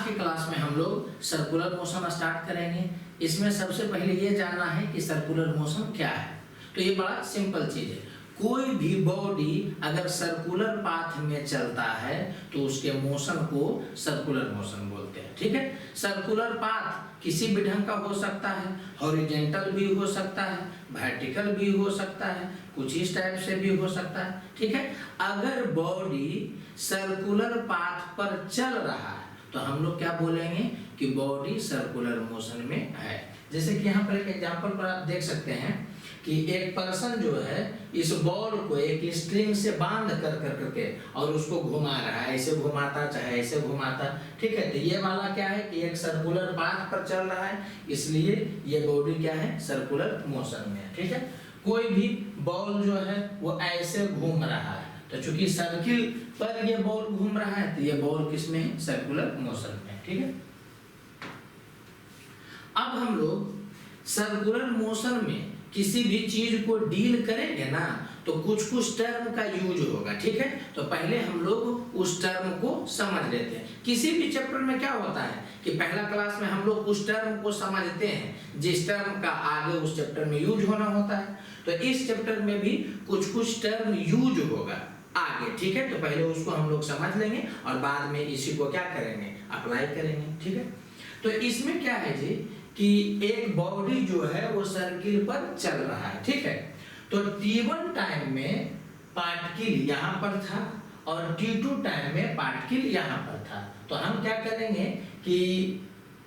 आज की क्लास में हम लोग सर्कुलर मोशन स्टार्ट करेंगे। इसमें सबसे पहले ये जानना है कि सर्कुलर मोशन क्या है। तो ये बड़ा सिंपल चीज है। कोई भी बॉडी अगर सर्कुलर पाथ में चलता है तो उसके मोशन को सर्कुलर मोशन बोलते हैं। ठीक है, सर्कुलर पाथ किसी भी ढंग का हो सकता है, हॉरिजॉन्टल भी हो सकता है, वर्टिकल भी हो सकता है, कुछ इस टाइप से भी हो सकता है। ठीक है, अगर बॉडी सर्कुलर पाथ पर चल रहा है तो हम लोग क्या बोलेंगे कि बॉडी सर्कुलर मोशन में है। जैसे कि यहाँ पर एक एग्जांपल पर आप देख सकते हैं कि एक पर्सन जो है इस बॉल को एक स्ट्रिंग से बांध कर करके और उसको घुमा रहा है, ऐसे घुमाता चाहे ऐसे घुमाता। ठीक है, तो ये वाला क्या है कि एक सर्कुलर पाथ पर चल रहा है, इसलिए ये बॉडी क्या है, सर्कुलर मोशन में है। ठीक है, कोई भी बॉल जो है वो ऐसे घूम रहा है, तो चूंकि सर्किल पर ये बॉल घूम रहा है तो ये बॉल किसमें है, सर्कुलर मोशन में। ठीक है, अब हम लोग सर्कुलर मोशन में किसी भी चीज को डील करेंगे ना तो कुछ कुछ टर्म का यूज होगा। ठीक है, तो पहले हम लोग उस टर्म को समझ लेते हैं। किसी भी चैप्टर में क्या होता है कि पहला क्लास में हम लोग उस टर्म को समझते हैं जिस टर्म का आगे उस चैप्टर में यूज होना होता है। तो इस चैप्टर में भी कुछ कुछ टर्म यूज होगा आगे। ठीक है, तो पहले उसको हम लोग समझ लेंगे और बाद में इसी को क्या करेंगे, अप्लाई करेंगे। ठीक है, तो इसमें क्या है जी कि एक बॉडी जो है वो सर्किल पर चल रहा है। ठीक है, तो t1 टाइम में पार्टिकल यहाँ पर था और t2 टाइम में पार्टिकल यहाँ पर था। तो हम क्या करेंगे कि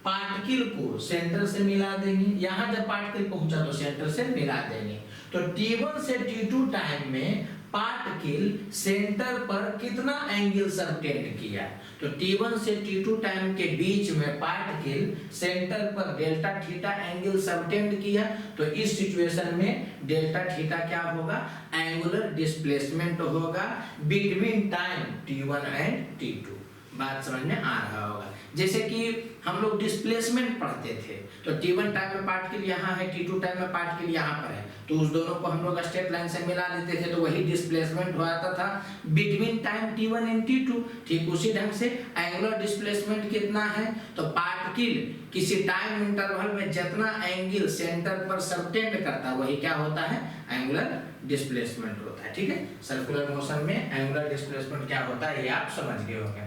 पार्टिकल को सेंटर से मिला देंगे। यहाँ जब पार्टिकल पहुंचा तो सेंटर से मिला देंगे। तो t1 से t2 टाइम में पार्टिकल सेंटर पर कितना एंगल सबटेंड किया, तो t1 से t2 टाइम के बीच में पार्टिकल सेंटर पर डेल्टा थीटा एंगल सबटेंड किया। तो इस सिचुएशन में डेल्टा थीटा क्या होगा, एंगुलर डिस्प्लेसमेंट होगा between time t1 and t2। बात समझ में आ रहा होगा। जैसे कि हम लोग डिस्प्लेसमेंट पढ़ते थे तो t1 टाइम में पार्टिकल यहाँ है, t2 टाइम में पार्टिकल यहाँ पर है, तो उस दोनों को हम लोग स्ट्रेट लाइन से मिला देते थे तो वही डिस्प्लेसमेंट हो जाता था between time t1 and t2। ठीक उसी ढंग से एंगुलर डिस्प्लेसमेंट कितना है, तो पार्टिकल किसी टाइम इंटरवल में जितना एंगल सेंटर पर सबटेंड करता है वही क्या होता है, एंगुलर डिस्प्लेसमेंट होता है। ठीक है, सर्कुलर मोशन में एंगुलर डिस्प्लेसमेंट क्या होता है ये आप समझ गए होंगे।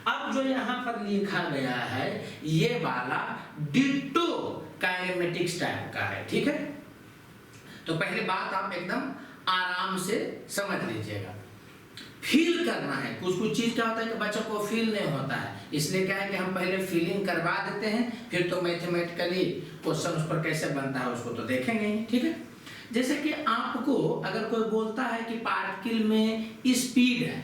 अब जो यहाँ पर लिखा गया है ये वाला डिट्टो काइनेमेटिक्स टाइप का है। ठीक है, तो पहले बात आप एकदम आराम से समझ लीजिएगा। फील करना है, कुछ कुछ चीज क्या होता है कि बच्चों को फील नहीं होता है, इसलिए क्या है कि हम पहले फीलिंग करवा देते हैं, फिर तो मैथमेटिकली क्वेश्चन उस पर कैसे बनता है उसको तो देखेंगे ही। ठीक है, जैसे कि आपको अगर कोई बोलता है कि पार्टिकल में स्पीड है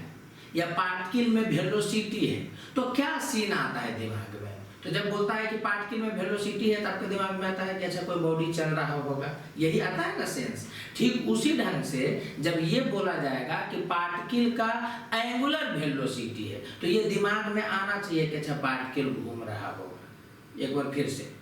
या पार्टिकल में वेलोसिटी है तो क्या सीन आता है दिमाग में, तो जब बोलता है कि पार्टिकल में वेलोसिटी है तो आपके दिमाग में आता है कि अच्छा कोई बॉडी चल रहा होगा, यही आता है ना सेंस। ठीक उसी ढंग से जब ये बोला जाएगा कि पार्टिकल का एंगुलर वेलोसिटी है तो ये दिमाग में आना चाहिए कि अच्छा पार्टिकल घूम रहा होगा। एक बार फिर से,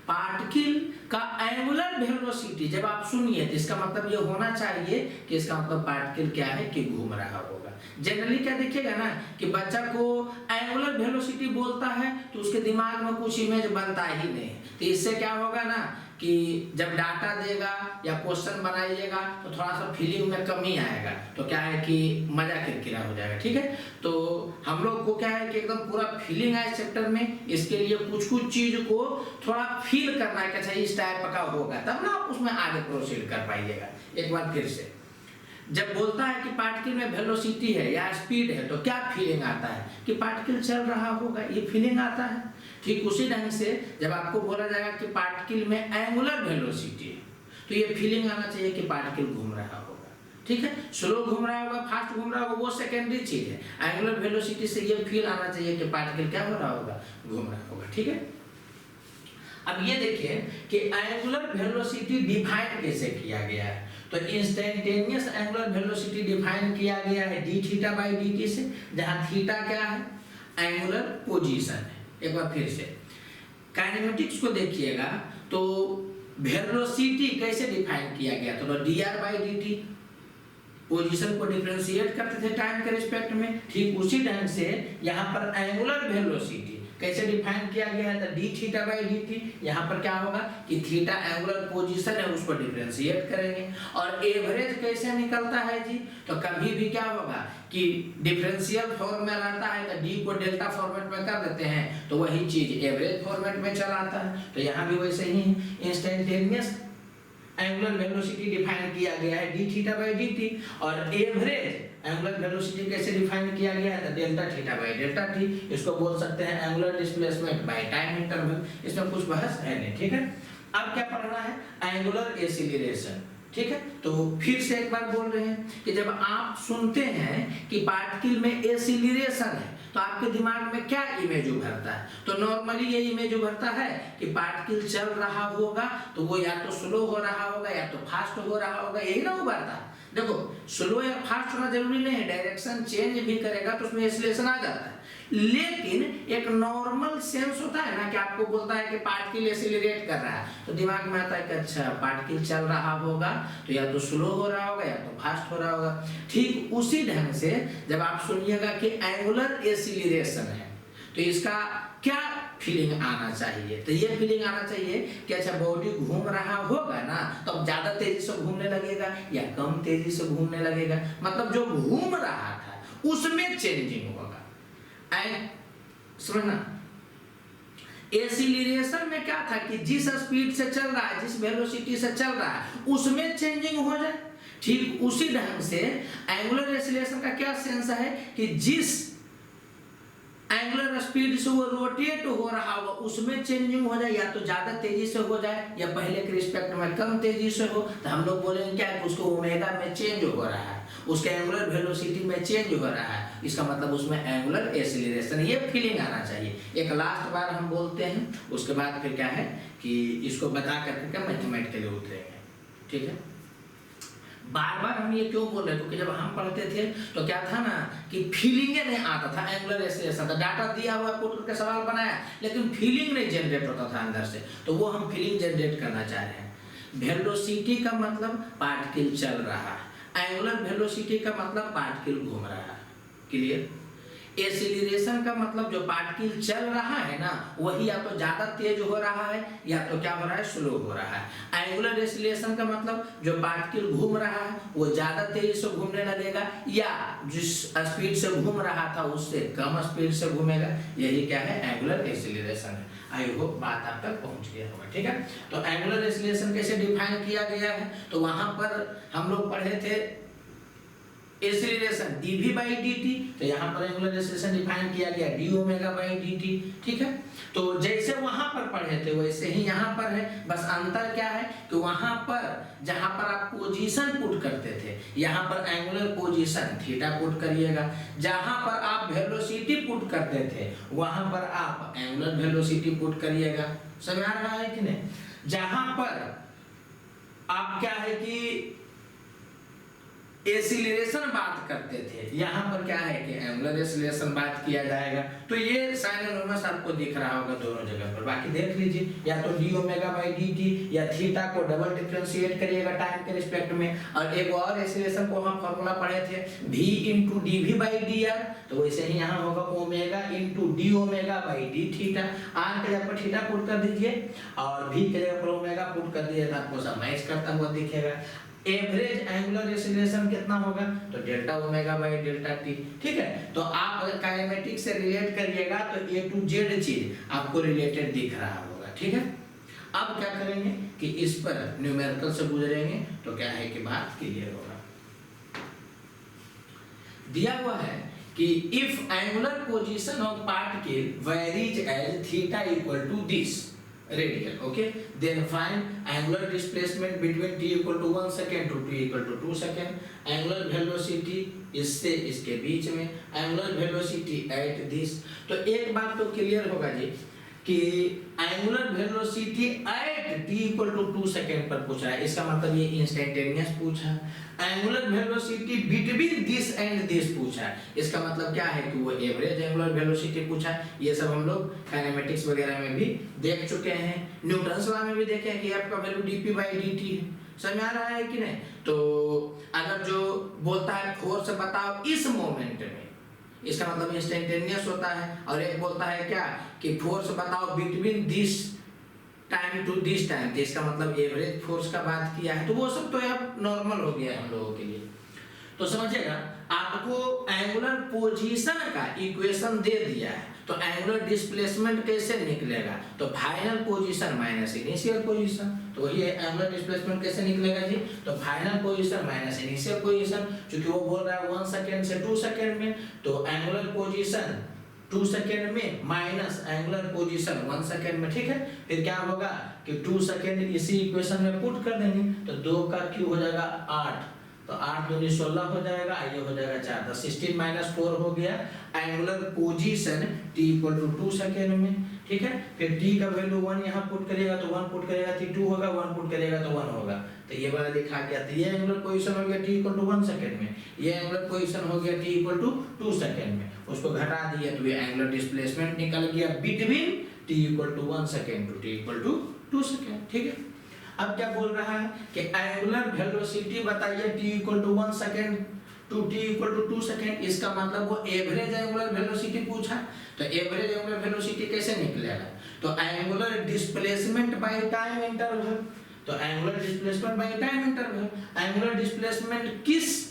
पार्टिकल का एंगुलर वेलोसिटी जब आप सुनिए तो इसका मतलब ये होना चाहिए कि इसका मतलब पार्टिकल क्या है कि घूम रहा होगा। जनरली क्या देखिएगा ना कि बच्चा को एंगुलर वेलोसिटी बोलता है तो उसके दिमाग में कुछ इमेज बनता ही नहीं, तो इससे क्या होगा ना कि जब डाटा देगा या क्वेश्चन बनाइएगा तो थोड़ा सा फीलिंग में कमी आएगा, तो क्या है कि मजा किरकिरा हो जाएगा। ठीक है, तो हम लोग को क्या है कि एकदम पूरा फीलिंग आए चैप्टर में, इसके लिए कुछ कुछ चीज को थोड़ा फील करना है कि अच्छा इस टाइप का होगा, तब ना आप उसमें आगे प्रोसीड कर पाइएगा। एक बार फिर से, जब बोलता है कि पार्टिकल में वेलोसिटी है या स्पीड है तो क्या फीलिंग आता है कि पार्टिकल चल रहा होगा, ये फीलिंग आता है। ठीक उसी ढंग से जब आपको बोला जाएगा कि पार्टिकल में एंगुलर वेलोसिटी है तो ये फीलिंग आना चाहिए कि पार्टिकल घूम रहा होगा। ठीक है, स्लो घूम रहा होगा, फास्ट घूम रहा होगा, वो सेकेंडरी चीज है। एंगुलर वेलोसिटी से ये फील आना चाहिए कि पार्टिकल क्या हो रहा होगा, घूम रहा होगा। ठीक है, अब ये देखिए कि एंगुलर वेलोसिटी डिफाइन कैसे किया गया है, तो इंस्टेंटेनियस एंगुलर वेलोसिटी डिफाइन किया गया है D theta by D T से, जहां थीटा क्या है, एंगुलर पोजीशन है। एक बार फिर से काइनेमेटिक्स को देखिएगा तो वेलोसिटी कैसे डिफाइन किया गया, तो dr बाई dt पोजीशन को डिफरेंशिएट करते थे टाइम के रिस्पेक्ट में। ठीक उसी ढंग से यहाँ पर एंगुलर वेलोसिटी कैसे डिफाइन किया गया है, D theta by D T. यहाँ पर क्या होगा कि थीटा एंगुलर पोजीशन है, उसको डिफरेंशिएट करेंगे। और एवरेज कैसे निकलता है जी, तो कभी भी क्या होगा कि डिफरेंशियल फॉर्म में रहता है तो डी को डेल्टा फॉर्मेट में कर देते हैं, तो वही चीज एवरेज फॉर्मेट में चला आता है। तो यहाँ भी वैसे ही इंस्टेंटेनियस एंगुलर वेलोसिटी डिफाइन किया गया है D theta by D T. और एवरेज एंगुलर वेलोसिटी कैसे डिफाइन किया गया है, तो delta theta by delta T. इसको बोल सकते हैं angular displacement by time interval. इसमें कुछ बहस है नहीं, ठीक है। अब क्या पढ़ना है, एंगुलर एक्सीलरेशन, ठीक है। तो फिर से एक बार बोल रहे हैं कि जब आप सुनते हैं कि पार्टिकल में एक्सीलरेशन है तो आपके दिमाग में क्या इमेज उभरता है, तो नॉर्मली ये इमेज उभरता है कि पार्टिकल चल रहा होगा तो वो या तो स्लो हो रहा होगा या तो फास्ट हो रहा होगा, यही ना उभरता है। देखो स्लो या फास्ट होना जरूरी नहीं है, डायरेक्शन चेंज भी करेगा तो उसमें एक्सीलरेशन आ जाता है। लेकिन एक नॉर्मल सेंस होता है ना कि आपको बोलता है कि पार्टिकल एक्सीलरेट कर रहा है, तो दिमाग में आता है कि अच्छा पार्टिकल चल रहा होगा तो या तो स्लो हो रहा होगा या तो फास्ट हो रहा होगा। ठीक उसी ढंग से जब आप सुनिएगा कि एंगुलर एक्सीलरेशन है तो इसका क्या फीलिंग आना चाहिए, तो ये फीलिंग आना चाहिए कि अच्छा बॉडी घूम रहा होगा ना तो अब ज्यादा तेजी से घूमने लगेगा या कम तेजी से घूमने लगेगा, मतलब जो घूम रहा था उसमें चेंजिंग होगा। समझना, एक्सीलरेशन में क्या था कि जिस स्पीड से चल रहा है, जिस वेलोसिटी से चल रहा है उसमें चेंजिंग हो जाए। ठीक उसी ढंग से एंगुलर एक्सीलरेशन का क्या सेंस है कि जिस एंगुलर स्पीड से वो रोटेट हो रहा होगा उसमें चेंजिंग हो जाए, या तो ज्यादा तेजी से हो जाए या पहले के रिस्पेक्ट में कम तेजी से हो, तो हम लोग बोलेंगे क्या कि उसको ओमेगा में चेंज हो रहा है, उसके एंगुलर वेलोसिटी में चेंज हो रहा है, इसका मतलब उसमें एंगुलर एक्सीलरेशन, ये फीलिंग आना चाहिए। एक लास्ट बार हम बोलते हैं, उसके बाद फिर क्या है कि इसको बता करके मैथमेटिकली उतरेंगे, ठीक है। बार बार हम ये क्यों बोल रहे हैं, क्योंकि जब हम पढ़ते थे तो क्या था ना कि फीलिंग नहीं आता था, एंगुलर एक्सीलरेशन था, डाटा दिया हुआ पुट करके सवाल बनाया लेकिन फीलिंग नहीं जनरेट होता था अंदर से, तो वो हम फीलिंग जनरेट करना चाह रहे हैं। वेलोसिटी का मतलब पार्टिकल चल रहा है, एंगुलर वेलोसिटी का मतलब पार्टिकल घूम रहा है, क्लियर। एक्सीलरेशन का मतलब जो पार्टिकल चल रहा है ना वही या तो ज्यादा तेज हो रहा है या तो क्या हो रहा है, स्लो हो रहा है। एंगुलर एक्सीलरेशन का मतलब जो पार्टिकल घूम रहा है वो ज्यादा तेजी से घूमने लगेगा या जिस स्पीड से घूम रहा था उससे कम स्पीड से घूमेगा, यही क्या है, एंगुलर एक्सीलरेशन है। आई होप बात आप तक पहुंच गया होगा, ठीक है। तो एंगुलर एक्सीलरेशन कैसे डिफाइन किया गया है, तो वहां पर हम लोग पढ़े थे एक्सीलरेशन dv by dt, तो यहाँ पर एंगुलर एक्सीलरेशन डिफाइन किया गया d ओमेगा by dt, ठीक है। तो जैसे वहां पर पढ़े थे वैसे ही यहाँ पर है, बस अंतर क्या है कि वहां पर जहां पर आप पोजीशन पुट करते थे यहाँ पर एंगुलर पोजीशन थीटा पुट करिएगा, जहां पर आप वेलोसिटी पुट करते थे वहां पर आप एंगुलर वेलोसिटी पुट करिएगा। समझ आ रहा है कि नहीं। जहां पर आप क्या है कि एक्सीलरेशन बात करते थे यहाँ पर क्या है कि एंगुलर एक्सीलरेशन बात किया जाएगा। तो ये साइन एनोमस आपको दिख रहा होगा दोनों जगह पर, बाकी देख लीजिए या तो D omega by D T या थीटा को डबल डिफरेंशिएट करिएगा टाइम के रिस्पेक्ट में। और एक और एक्सीलरेशन को हम फॉर्मूला पढ़े थे v into d v by d r, तो वैसे ही यहाँ होगा omega into d omega by d theta. R के जगह पर थीटा पुट कर दीजिए और v के जगह पर ओमेगा पुट कर दीजिए, तो आपको सब मैच करता हुआ दिखेगा। एवरेज एंगुलर एक्सीलरेशन कितना होगा, तो delta omega by delta T, ठीक है। तो आप अगर काइनेमेटिक्स से रिलेट करिएगा तो ए टू जेड चीज आपको रिलेटेड दिख रहा होगा, ठीक है। अब क्या करेंगे कि इस पर न्यूमेरिकल से गुजरेंगे तो क्या है कि बात क्लियर होगा। दिया हुआ है कि if angular position of particle varies as theta equal to this radial, okay, then find angular displacement between t equal to 1 second to t equal to 2 second, angular velocity इससे इसके बीच में, angular velocity at this। तो एक बात तो clear होगा जी कि angular velocity at t equal to 2 second पर पूछा है, इसका मतलब ये इंस्टेंटेनियस पूछा है। Angular velocity between this and this पूछा है, इसका मतलब क्या है कि वो एवरेज एंगुलर वेलोसिटी पूछा है। ये सब हम लोग काइनेमेटिक्स वगैरह में भी देख चुके हैं, न्यूटन्स लॉ में भी देखे हैं कि f का वैल्यू dp by dt है। समझ आ रहा है कि नहीं। तो अगर जो बोलता है फोर्स बताओ इस मोमेंट में, इसका मतलब इंस्टेंटेनियस होता है। और एक बोलता है क्या कि फोर्स बताओ between this time to this time, तो इसका मतलब एवरेज फोर्स का बात किया है। तो वो सब तो यार नॉर्मल हो गया है हम लोगों के लिए। तो समझिएगा, आपको एंगुलर पोजीशन का इक्वेशन दे दिया है, तो एंगुलर डिस्प्लेसमेंट कैसे निकलेगा, तो final position minus initial position. तो ये एंगुलर डिस्प्लेसमेंट कैसे निकलेगा जी, तो final position minus initial position, क्योंकि वो बोल रहा है 1 सेकेंड से 2 सेकेंड में, तो एंगुलर पोजीशन 2 सेकेंड में माइनस एंगुलर पोजीशन 1 सेकेंड में। ठीक है, फिर क्या होगा कि 2 सेकेंड इसी इक्वेशन में पुट कर देंगे, तो 2 का क्यूब हो जाएगा 8, तो 8 दूनी 16 हो जाएगा, ये हो जाएगा 4, तो 16 माइनस 4 हो गया angular position t equal to 2 second में। ठीक है, फिर t का वैल्यू 1 यहाँ पुट करेगा तो 1 पुट करेगा तो 2 होगा, 1 पुट करेगा तो 1 होगा, तो ये वाला लिखा गया। तो ये एंगुलर पोजीशन हो गया t इक्वल टू 1 सेकेंड में, ये एंगुलर पोजीशन हो गया t इक्वल टू 2 सेकेंड में, उसको घटा दिया तो ये एंगुलर डिस्प्लेसमेंट निकल गया between t equal to 1 second to t equal to 2 second. ठीक है, अब क्या बोल रहा है कि एंगुलर वेलोसिटी बताइए t equal to 1 second to t equal to 2 second, इसका मतलब वो एवरेज एंगुलर वेलोसिटी पूछा। तो एवरेज एंगुलर वेलोसिटी कैसे निकलेगा, तो angular displacement by time interval, तो angular displacement by time interval, angular displacement किस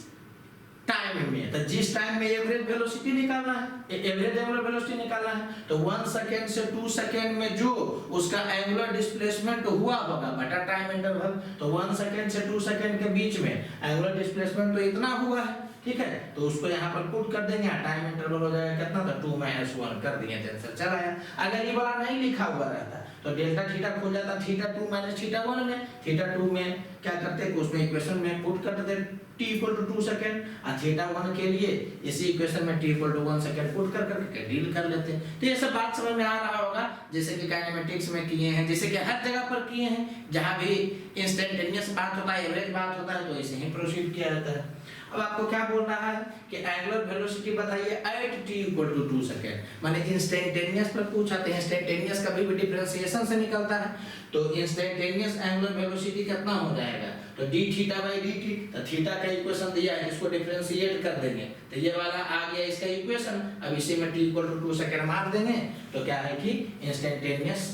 टाइम में, तो जिस टाइम में एवरेज वेलोसिटी निकालना है, एवरेज एंगुलर वेलोसिटी निकालना है, तो 1 सेकेंड से 2 सेकेंड में जो उसका एंगुलर डिस्प्लेसमेंट हुआ होगा बटा टाइम इंटरवल, तो 1 सेकेंड से 2 सेकेंड के बीच में एंगुलर डिस्प्लेसमेंट तो इतना हुआ है। ठीक है, तो उसको यहाँ पर पुट कर देंगे, टाइम इंटरवल हो जाएगा कितना, तो 2 - 1 कर दिए, आंसर चला आया। अगर ये वाला नहीं लिखा हुआ रहता तो डेल्टा थीटा खो जाता, थीटा 2 - थीटा 1 में, थीटा 2 में क्या करते कि उसमें इक्वेशन में पुट कर देते t इक्वल टू 2 सेकेंड, और थीटा 1 के लिए इसी इक्वेशन में t equal to 1 second put कर करके डील कर लेते हैं। तो ये सब बात समझ में आ रहा होगा, जैसे कि काइनेमेटिक्स में किए हैं, जैसे कि हर जगह पर किए हैं, जहां भी इंस्टेंटेनियस बात होता है, एवरेज बात होता है, तो ऐसे ही प्रोसीड किया जाता है। अब आपको क्या बोल रहा है कि एंगुलर वेलोसिटी बताइए at t equal to 2 second, माने इंस्टेंटेनियस पर पूछा, तो इंस्टेंटेनियस कभी भी डिफरेंशिएशन से निकलता है, तो इंस्टेंटेनियस एंगुलर वेलोसिटी कितना हो जाएगा, तो d थीटा बाय dt, तो थीटा का इक्वेशन दिया है, इसको डिफरेंशिएट कर देंगे, तो ये वाला आ गया इसका इक्वेशन। अब इसी में t इक्वल टू 2 सेकेंड मार देंगे, तो क्या है कि इंस्टेंटेनियस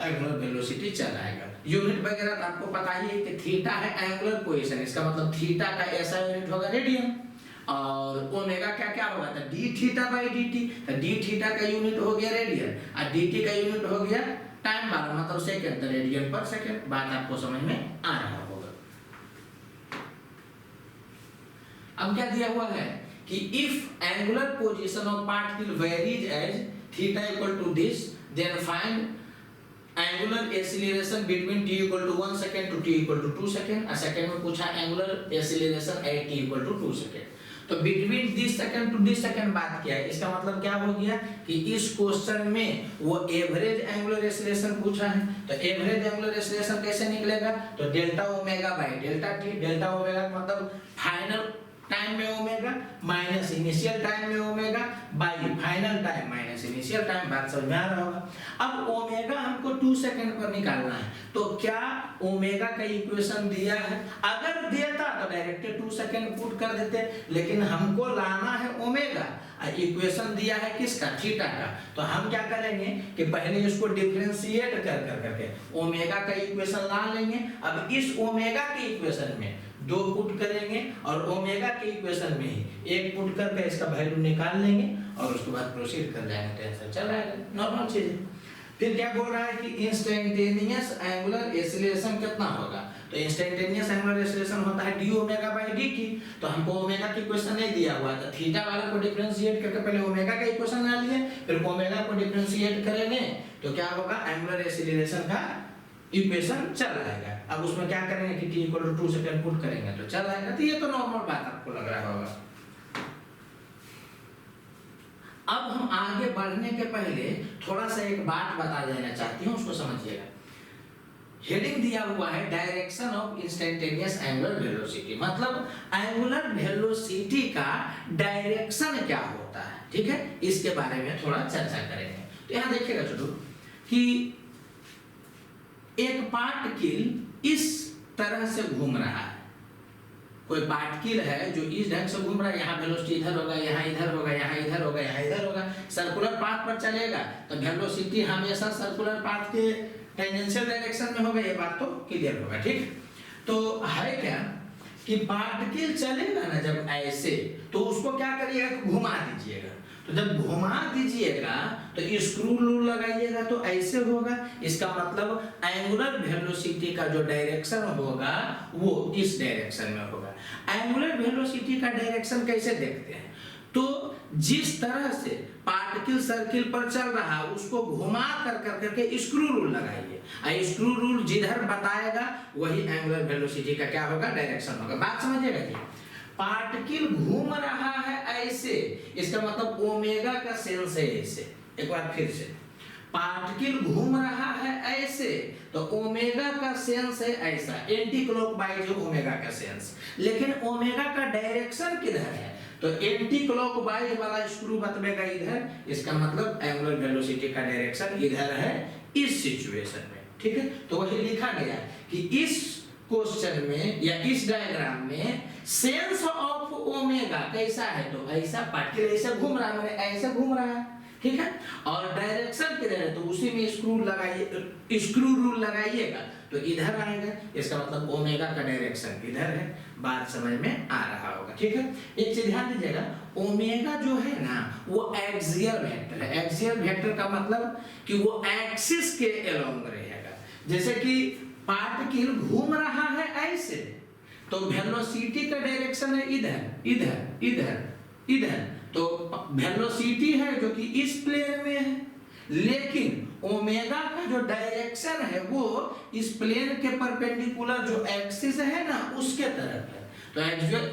एंगुलर वेलोसिटी चला आएगा। यूनिट वगैरह तो आपको पता ही है कि थीटा है एंगुलर पोजीशन, इसका मतलब थीटा का ऐसा यूनिट होगा रेडियन, और ओमेगा क्या क्या होगा, तो d थीटा बाय dt, तो d थीटा का यूनिट हो गया रेडियन और dt का यूनिट हो गया टाइम बार मतलब सेकंड, तो रेडियन पर सेकंड। बात आपको समझ में आ रहा होगा। अब क्या दिया हुआ है कि if angular position of particle varies as theta equal to this, then find angular acceleration between t equal to 1 second to t equal to 2 second, और सेकेंड में पूछा angular acceleration at t equal to 2 second. तो between this second to this second बात किया है, इसका मतलब क्या हो गया कि इस क्वेश्चन में वो एवरेज एंगुलर एक्सीलरेशन पूछा है, तो एवरेज एंगुलर एक्सीलरेशन कैसे निकलेगा, तो delta omega by delta t, delta omega का मतलब फाइनल टाइम में ओमेगा माइनस इनिशियल टाइम में omega by final time minus initial time. बात समझ में आ रहा होगा। अब ओमेगा हमको 2 सेकंड पर निकालना है, तो क्या ओमेगा का इक्वेशन दिया है, अगर देता तो डायरेक्ट 2 सेकंड पुट कर देते, लेकिन हमको लाना है ओमेगा, इक्वेशन दिया है किसका, थीटा का, तो हम क्या करेंगे कि पहले इसको डिफरेंशिएट कर करके ओमेगा का इक्वेशन ला लेंगे। अब इस ओमेगा के इक्वेशन में 2 पुट करेंगे और ओमेगा के इक्वेशन में ही 1 पुट करके इसका वैल्यू निकाल लेंगे और उसके बाद प्रोसीड कर जाएंगे, टेंशन चल रहा है, नॉर्मल चीज है। फिर क्या बोल रहा है कि इंस्टेंटेनियस एंगुलर एक्सीलरेशन कितना होगा, तो इंस्टेंटेनियस एंगुलर एक्सीलरेशन होता है d ओमेगा बाय dt, तो हमको ओमेगा की इक्वेशन नहीं दिया हुआ था, थीटा वाला को डिफरेंशिएट करके पहले ओमेगा का इक्वेशन ला लिए, फिर ओमेगा को डिफरेंशिएट करेंगे तो क्या होगा, एंगुलर एक्सीलरेशन का इक्वेशन चल आएगा। अब उसमें क्या करेंगे कि t equal to 2 second put करेंगे तो चल आएगा। तो ये तो नॉर्मल बात आपको लग रहा होगा। अब हम आगे बढ़ने के पहले थोड़ा सा एक बात बता देना चाहती हूँ, उसको समझिएगा। हेडिंग दिया हुआ है direction of instantaneous angular velocity, मतलब एंगुलर वेलोसिटी का डायरेक्शन क्या होता है, ठीक है, इसके बारे में थोड़ा चर्चा करेंगे। तो यहाँ देखिएगा छोटू कि एक पार्टिकल इस तरह से घूम रहा है, कोई पार्टिकल है जो इस ढंग से घूम रहा है, यहाँ वेलोसिटी इधर होगा, यहाँ इधर होगा, यहाँ इधर होगा, यहाँ इधर होगा, सर्कुलर पाथ पर चलेगा तो वेलोसिटी हमेशा सर्कुलर पाथ के टेंजेंशियल डायरेक्शन में होगा। ये बात तो क्लियर होगा, ठीक। तो है क्या कि पार्टिकल चलेगा ना जब ऐसे, तो उसको क्या करिएगा, घुमा दीजिएगा। तो जब घुमा दीजिएगा तो स्क्रू रूल लगाइएगा तो ऐसे होगा। इसका मतलब एंगुलर वेलोसिटी का जो डायरेक्शन होगा वो इस डायरेक्शन में होगा। एंगुलर वेलोसिटी का डायरेक्शन कैसे देखते हैं, तो जिस तरह से पार्टिकल सर्किल पर चल रहा है उसको घुमा कर करके स्क्रू रूल लगाइए। स्क्रू रूल जिधर बताएगा वही एंगुलर वेलोसिटी का क्या होगा, डायरेक्शन होगा। बात समझिएगा जी। पार्टिकल घूम रहा है ऐसे, इसका मतलब ओमेगा का सेंस है ऐसे। एक बार फिर से, पार्टिकल घूम रहा है ऐसे तो ओमेगा का सेंस है ऐसा, एंटी क्लॉकवाइज ओमेगा का सेंस। लेकिन ओमेगा का डायरेक्शन किधर है, तो एंटी क्लॉकवाइज वाला स्क्रू बतवेगा इधर, इसका मतलब एंगुलर वेलोसिटी का डायरेक्शन इधर है इस सिचुएशन में, ठीक है। तो वही लिखा गया कि इस क्वेश्चन में या इस डायग्राम में सेंस ऑफ ओमेगा कैसा है, तो ऐसा पार्टिकल ऐसे घूम रहा है, ऐसे घूम रहा है, ठीक है। और डायरेक्शन किधर है, तो उसी में स्क्रू लगाइए, स्क्रू रूल लगाइएगा तो इधर आएगा। इसका मतलब ओमेगा का डायरेक्शन इधर है। बात समझ में आ रहा होगा, ठीक है। एक चीज ध्यान दीजिएगा, ओमेगा जो है ना वो एक्सियल वेक्टर है। एक्सियल वेक्टर का मतलब कि वो एक्सिस के अलोंग रहेगा। जैसे कि पार्टिकल घूम रहा है ऐसे, तो वेलोसिटी का डायरेक्शन है इधर इधर इधर इधर, तो वेलोसिटी है जो कि इस प्लेन में है, लेकिन ओमेगा का जो डायरेक्शन है वो इस प्लेन के परपेंडिकुलर जो एक्सिस है ना उसके तरफ है। तो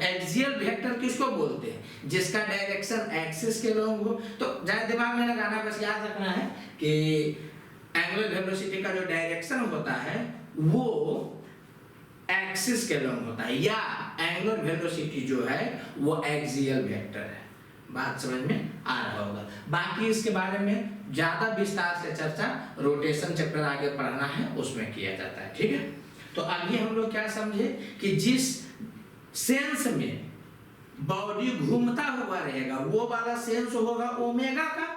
एक्सियल वेक्टर किसको बोलते हैं, जिसका डायरेक्शन एक्सिस के अलोंग हो। तो ज्यादा दिमाग में लगाना, बस याद रखना है कि एंगुलर वेलोसिटी का जो डायरेक्शन होता है वो एक्सिस के अलोंग होता है, या एंगुलर वेलोसिटी जो है वो एक्सियल वेक्टर है। बात समझ में आ रहा होगा। बाकी इसके बारे में ज्यादा विस्तार से चर्चा रोटेशन चैप्टर आगे पढ़ना है उसमें किया जाता है, ठीक है। तो अभी हम लोग क्या समझे कि जिस सेंस में बॉडी घूमता हुआ रहेगा वो वाला सेंस होगा ओमेगा का,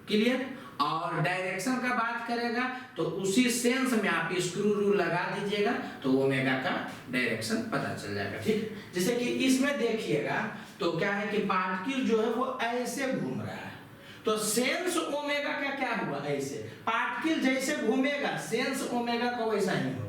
क्लियर। और डायरेक्शन का बात करेगा तो उसी सेंस में आप स्क्रू रूल लगा दीजिएगा तो ओमेगा का डायरेक्शन पता चल जाएगा, ठीक। जैसे कि इसमें देखिएगा तो क्या है कि पार्टिकल जो है वो ऐसे घूम रहा है, तो सेंस ओमेगा का क्या हुआ, ऐसे। पार्टिकल जैसे घूमेगा सेंस ओमेगा का वैसा ही होगा।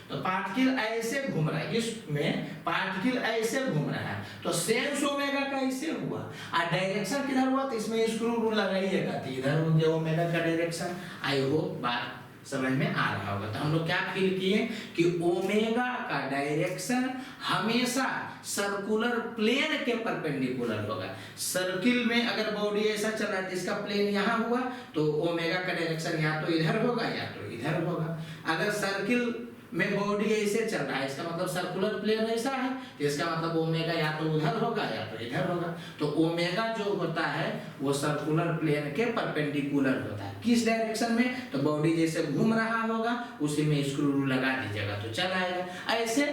तो पार्टिकल ऐसे घूम रहा है, इसमें पार्टिकल ऐसे घूम रहा है तो सेंस ओमेगा का ऐसे हुआ, और डायरेक्शन किधर हुआ, तो इसमें स्क्रू रूल लगाइएगा तो इधर हो गया ओमेगा का डायरेक्शन। आई होप बात समझ में आ रहा होगा। तो हम लोग क्या फील किए कि ओमेगा का डायरेक्शन हमेशा सर्कुलर प्लेन के परपेंडिकुलर होगा। सर्किल में अगर बॉडी ऐसा चल रहा है, इसका प्लेन यहाँ हुआ तो ओमेगा का डायरेक्शन या तो इधर होगा या तो इधर होगा। अगर सर्किल में बॉडी ऐसे चल रहा है, इसका मतलब सर्कुलर प्लेन ऐसा है, तो इसका मतलब ओमेगा या तो उधर होगा या तो इधर होगा। तो ओमेगा जो होता है वो सर्कुलर प्लेन के परपेंडिकुलर होता है। किस डायरेक्शन में, तो बॉडी जैसे घूम रहा होगा उसी में स्क्रू लगा दीजिएगा तो चल आएगा। ऐसे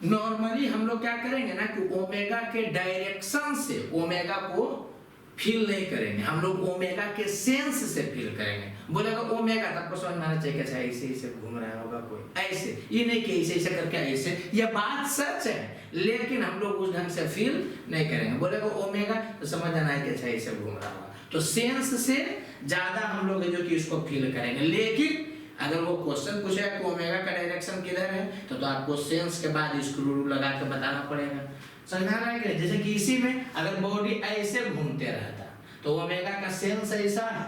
नॉर्मली हम लोग क्या करेंगे ना कि ओमेगा के डायरेक्शन से ओमेगा को फील नहीं करेंगे, हम लोग ओमेगा के सेंस से फील करेंगे। बोलेगा ओमेगा, तब आपको समझ में आना चाहिए कैसे ऐसे ऐसे घूम रहा होगा कोई, ऐसे। ये नहीं कि ऐसे ऐसे करके ऐसे, ये बात सच है लेकिन हम लोग उस ढंग से फील नहीं करेंगे। बोलेगा ओमेगा तो समझ आना है कैसे ऐसे घूम रहा होगा। तो सेंस से ज्यादा हम लोग जो कि इसको फील करेंगे। लेकिन अगर वो क्वेश्चन पूछे कि ओमेगा का डायरेक्शन किधर है, तो आपको सेंस के बाद स्क्रू लगा के बताना पड़ेगा। समझ में आ रहा है? जैसे कि इसी में अगर बॉडी ऐसे घूमते रहता तो ओमेगा का सेंस ऐसा है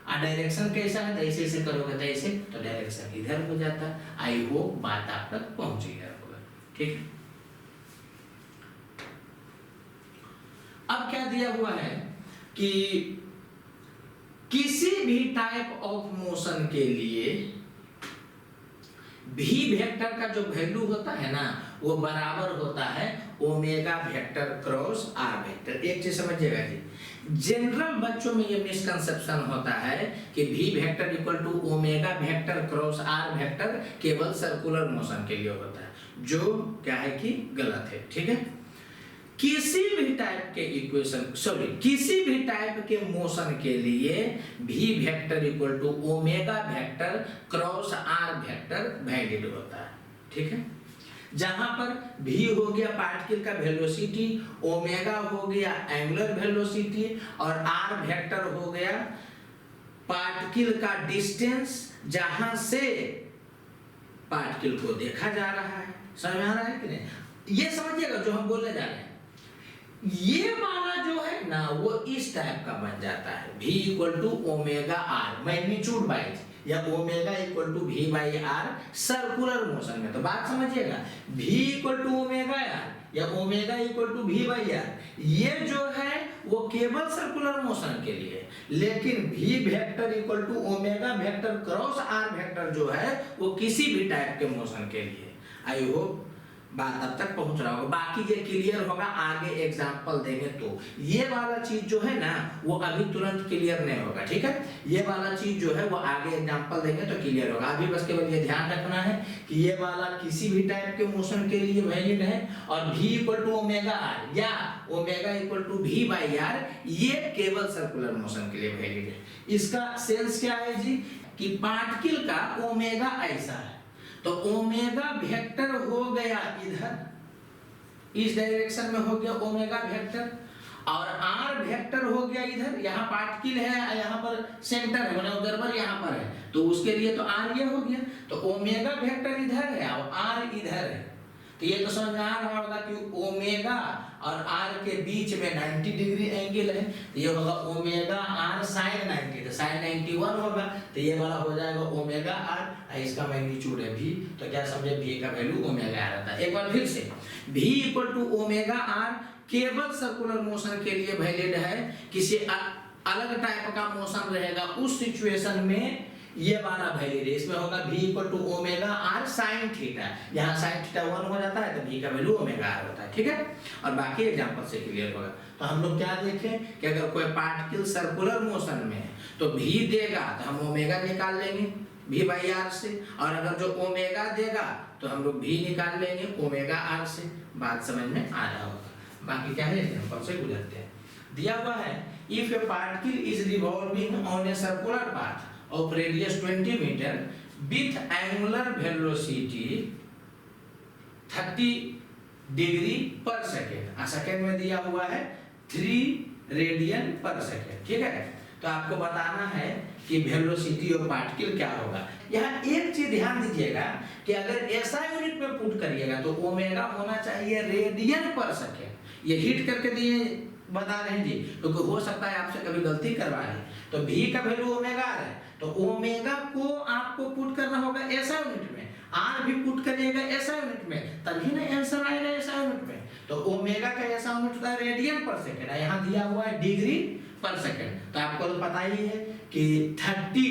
और डायरेक्शन कैसा है, तो ऐसे ऐसे करोगे तो ऐसे, तो डायरेक्शन इधर हो जाता। आई होप बात आप तक पहुंच गया होगा, ठीक। अब क्या दिया हुआ है कि किसी भी टाइप ऑफ मोशन के लिए भी वेक्टर का जो वैल्यू होता है ना वो बराबर होता है omega vector cross r vector. एक चीज समझिएगा जी, जनरल बच्चों में ये मिसकंसेप्शन होता है कि भी vector equal to omega vector cross r vector केवल सर्कुलर मोशन के लिए होता है। जो क्या है कि गलत है, ठीक है। किसी भी टाइप के किसी भी टाइप के मोशन के लिए v vector equal to omega vector cross r vector valid होता है, ठीक है। जहां पर v हो गया पार्टिकल का वेलोसिटी, ओमेगा हो गया एंगुलर वेलोसिटी और r वेक्टर हो गया पार्टिकल का डिस्टेंस जहां से पार्टिकल को देखा जा रहा है। समझ में आ रहा है कि नहीं? ये समझिएगा जो हम बोलने जा रहे हैं। ये वाला जो है ना वो इस टाइप का बन जाता है, v equal to omega r magnitude wise, या omega equal to v by r circular motion में। तो बात समझिएगा, v equal to omega r या omega equal to v by r, ये जो है वो केवल सर्कुलर मोशन के लिए, लेकिन v vector equal to omega vector cross r vector जो है वो किसी भी टाइप के मोशन के लिए। आई होप बात अब तक पहुंच रहा होगा, बाकी ये क्लियर होगा आगे एग्जांपल देंगे तो। ये वाला चीज जो है ना वो अभी तुरंत क्लियर नहीं होगा, ठीक है। ये वाला चीज जो है वो आगे एग्जांपल देंगे तो क्लियर होगा। अभी बस केवल ये ध्यान रखना है कि ये वाला किसी भी टाइप के मोशन के लिए वैलिड है, और v equal to omega r या omega equal to v by r ये केवल सर्कुलर मोशन के लिए वैलिड है। इसका सेंस क्या है जी, कि पार्टिकल का ओमेगा ऐसा है, तो ओमेगा वेक्टर हो गया इधर, इस डायरेक्शन में हो गया ओमेगा वेक्टर, और आर वेक्टर हो गया इधर, यहाँ पार्टिकल है यहाँ पर सेंटर है, मतलब गड़बड़ यहाँ पर है, तो उसके लिए तो आर ये हो गया, तो ओमेगा वेक्टर इधर है और आर इधर है। तो ये तो समझ में आ रहा होगा कि ओमेगा और आर के बीच में 90 डिग्री एंगल है, तो ये होगा ओमेगा आर साइन 90, तो साइन 91 होगा, तो ये वाला हो जाएगा ओमेगा आर, इसका मैग्नीट्यूड है v, तो क्या समझे v का वैल्यू ओमेगा आर आता है। एक बार फिर से, v equal to omega r केवल सर्कुलर मोशन के लिए वैलिड है, किसी अलग टाइप का मोशन रहेगा उस सिचुएशन में ये वाला वैल्यू है, इसमें होगा v equal to omega r sine theta, यहाँ साइन थीटा 1 हो जाता है तो v का वैल्यू ओमेगा आर होता है, ठीक है। और बाकी एग्जांपल से क्लियर होगा। तो हम लोग क्या देखें कि अगर कोई पार्टिकल सर्कुलर मोशन में है तो v देगा तो हम ओमेगा निकाल लेंगे v बाई आर से, और अगर जो ओमेगा देगा तो हम लोग v निकाल लेंगे ओमेगा आर से। बात समझ में आ रहा होगा। बाकी क्या है एग्जांपल से गुजरते हैं। दिया हुआ है, if A particle is revolving on a circular path of radius 20 meter with angular velocity 30 degree पर सेकेंड, सेकेंड में दिया हुआ है 3 रेडियन पर सेकेंड, ठीक है। तो आपको बताना है कि वेलोसिटी ऑफ पार्टिकल क्या होगा। यहाँ एक चीज ध्यान दीजिएगा कि अगर ऐसा यूनिट में पुट करिएगा तो ओमेगा होना चाहिए रेडियन पर सेकेंड। ये हिट करके दिए बता रहे हैं जी, क्योंकि हो सकता है आपसे कभी गलती करवा रहे, तो v का वैल्यू ओमेगा है, तो ओमेगा को आपको पुट करना होगा ऐसा यूनिट में, r भी पुट करिएगा ऐसा यूनिट में, तभी ना आंसर आएगा ऐसा यूनिट में। तो ओमेगा का ऐसा यूनिट होता है रेडियन पर सेकंड, यहाँ दिया हुआ है डिग्री पर सेकंड, तो आपको तो पता ही है कि 30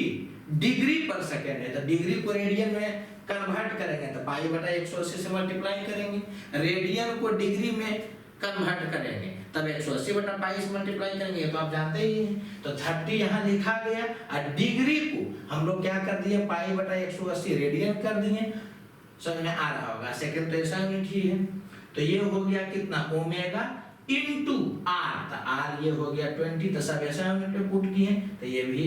डिग्री पर सेकंड है, तो डिग्री को रेडियन में कन्वर्ट करेंगे तो पाई बटा 180 से मल्टीप्लाई करेंगे, रेडियन को डिग्री में कन्वर्ट करेंगे तब 180 बटा पाई से मल्टीप्लाई करेंगे, तो आप जानते ही हैं। तो 30 यहाँ लिखा गया और डिग्री को हम लोग क्या कर दिए पाई बटा 180 रेडियन कर दिए। समझ में आ रहा होगा, सेकंड तो ऐसा यूनिट ही है। तो ये हो गया कितना ओमेगा इनटू आर, तो आर ये हो गया 20, तो सब ऐसा यूनिट में पुट किए, तो ये भी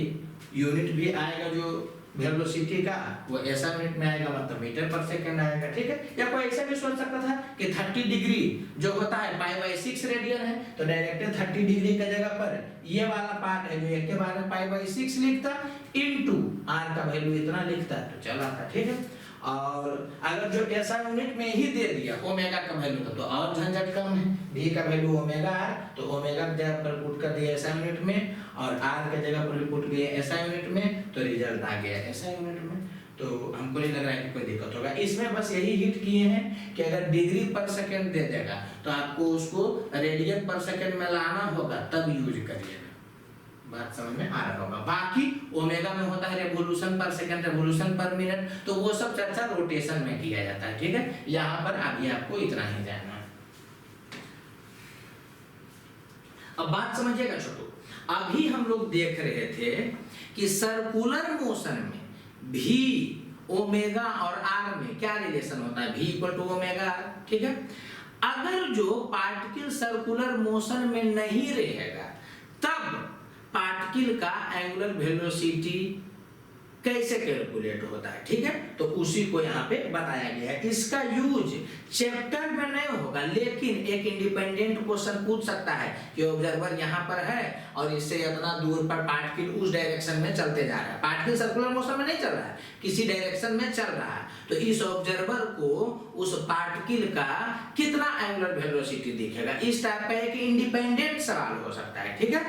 यूनिट भी आएगा जो वेलोसिटी का वो ऐसा यूनिट में आएगा, मतलब मीटर पर सेकंड आएगा, ठीक है। या कोई ऐसा भी सोच सकता था कि 30 डिग्री जो होता है पाई बाई 6 रेडियन है, तो डायरेक्ट 30 डिग्री का जगह पर ये वाला पार्ट है जो एक के बारे में पाई बाई 6 लिखता इनटू आर का वैल्यू इतना लिखता, तो चला था, ठीक है। और अगर जो ऐसा यूनिट में ही दे दिया ओमेगा का वैल्यू तो और झंझट कम है, v का वैल्यू ओमेगा आर, तो ओमेगा की जगह पर पुट कर दिया ऐसा यूनिट में, और r के जगह पर भी पुट किया ऐसा यूनिट में, तो रिजल्ट आ गया ऐसा यूनिट में। तो हमको नहीं लग रहा है कि कोई दिक्कत होगा इसमें। बस यही हिट किए हैं कि अगर डिग्री पर सेकंड दे देगा तो आपको उसको रेडियन पर सेकंड में लाना होगा, तब यूज करिएगा। बात समझ में आ रहा होगा। बाकी ओमेगा में होता है रेवोल्यूशन पर सेकंड, रेवोल्यूशन पर मिनट, तो वो सब चर्चा रोटेशन में किया जाता है, ठीक है। यहाँ पर अभी आपको इतना ही जानना है। अब बात समझिएगा छोटू, अभी हम लोग देख रहे थे कि सर्कुलर मोशन में v ओमेगा और आर में क्या रिलेशन होता है, v equal to omega r. ठीक है, अगर जो पार्टिकल सर्कुलर मोशन में नहीं रहेगा तब पार्टिकल का एंगुलर वेलोसिटी कैसे कैलकुलेट होता है। ठीक है, तो उसी को यहाँ पे बताया गया है। इसका यूज चैप्टर में नहीं होगा, लेकिन एक इंडिपेंडेंट क्वेश्चन पूछ सकता है कि ऑब्जर्वर यहाँ पर है और इससे इतना दूर पर पार्टिकल उस डायरेक्शन में चलते जा रहा है, पार्टिकल सर्कुलर मोशन में नहीं चल रहा है, किसी डायरेक्शन में चल रहा है, तो इस ऑब्जर्वर को उस पार्टिकल का कितना एंगुलर वेलोसिटी दिखेगा। इस टाइप का एक इंडिपेंडेंट सवाल हो सकता है। ठीक है,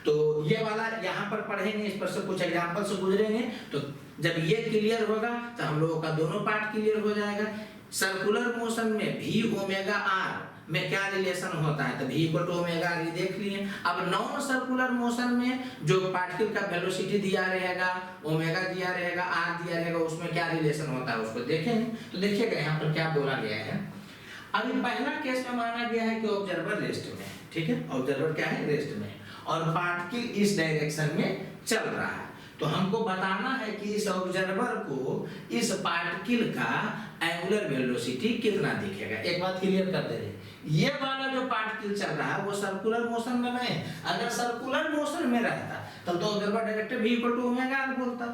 तो ये वाला यहाँ पर पढ़ेंगे, इस पर से कुछ एग्जांपल से गुजरेंगे, तो जब ये क्लियर होगा तो हम लोगों का दोनों पार्ट क्लियर हो जाएगा। सर्कुलर मोशन में v ओमेगा आर में क्या रिलेशन होता है, तो v equal to omega r, ये देख लिए। अब नॉन सर्कुलर मोशन में जो पार्टिकल का वेलोसिटी दिया रहेगा, ओमेगा दिया रहेगा, आर दिया रहेगा, उसमें क्या रिलेशन होता है उसको देखेंगे। तो देखिएगा यहाँ पर क्या बोला गया है। अभी पहला केस में माना गया है कि ऑब्जर्वर रेस्ट में है। ठीक है, ऑब्जर्वर क्या है, रेस्ट में, और पार्टिकल इस डायरेक्शन में चल रहा है। तो हमको बताना है कि इस ऑब्जर्वर को इस पार्टिकल का एंगुलर वेलोसिटी कितना दिखेगा। एक बात क्लियर कर दे रहे, ये वाला जो पार्टिकल चल रहा है वो सर्कुलर मोशन में नहीं। अगर सर्कुलर मोशन में रहता तब तो observer direct v equal to omega r बोलता।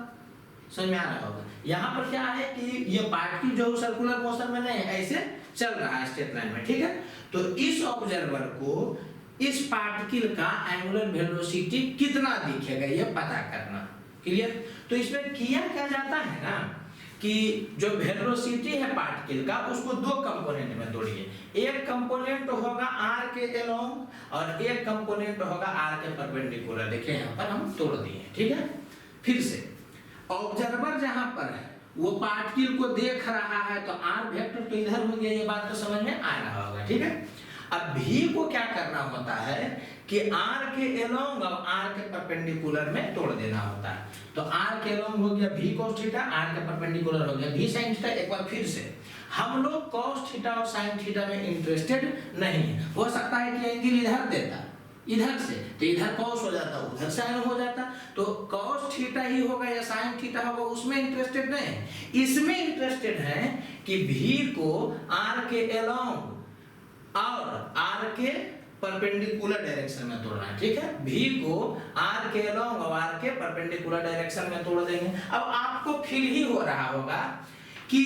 समझ में आ रहा होगा। यहाँ पर क्या है कि ये पार्टिकल जो सर्कुलर मोशन में नहीं है, ऐसे चल रहा है स्ट्रेट लाइन में। ठीक है, तो इस ऑब्जर्वर को इस पार्टिकल का एंगुलर वेलोसिटी कितना दिखेगा ये पता करना। क्लियर, तो इसमें किया क्या जाता है ना कि जो वेलोसिटी है पार्टिकल का उसको दो कंपोनेंट में तोड़िए। एक कंपोनेंट होगा r के अलोंग और एक कंपोनेंट होगा r के परपेंडिकुलर। देखिए यहाँ पर हम तोड़ दिए। ठीक है, फिर से ऑब्जर्वर जहां पर है वो पार्टिकल को देख रहा है, तो r वेक्टर तो इधर हो गया, ये बात तो समझ में आ रहा होगा। ठीक है, अब v को क्या करना होता है कि r के अलोंग और r के परपेंडिकुलर में तोड़ देना होता है। तो r के अलोंग हो गया v cos थीटा, r के परपेंडिकुलर हो गया v sin थीटा। एक बार फिर से, हम लोग cos थीटा और sin थीटा में इंटरेस्टेड नहीं है। हो सकता है कि एंगल इधर देता इधर से, तो इधर cos हो जाता, उधर sin हो जाता, तो cos थीटा ही होगा या sin थीटा होगा, उसमें इंटरेस्टेड नहीं है। इसमें इंटरेस्टेड है कि v को r के अलोंग और r के परपेंडिकुलर डायरेक्शन में तोड़ना है। ठीक है, v को r के अलोंग और r के परपेंडिकुलर डायरेक्शन में तोड़ देंगे। अब आपको फील ही हो रहा होगा कि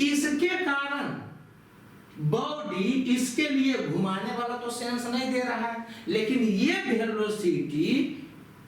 इसके कारण बॉडी इसके लिए घुमाने वाला तो सेंस नहीं दे रहा है, लेकिन ये वेलोसिटी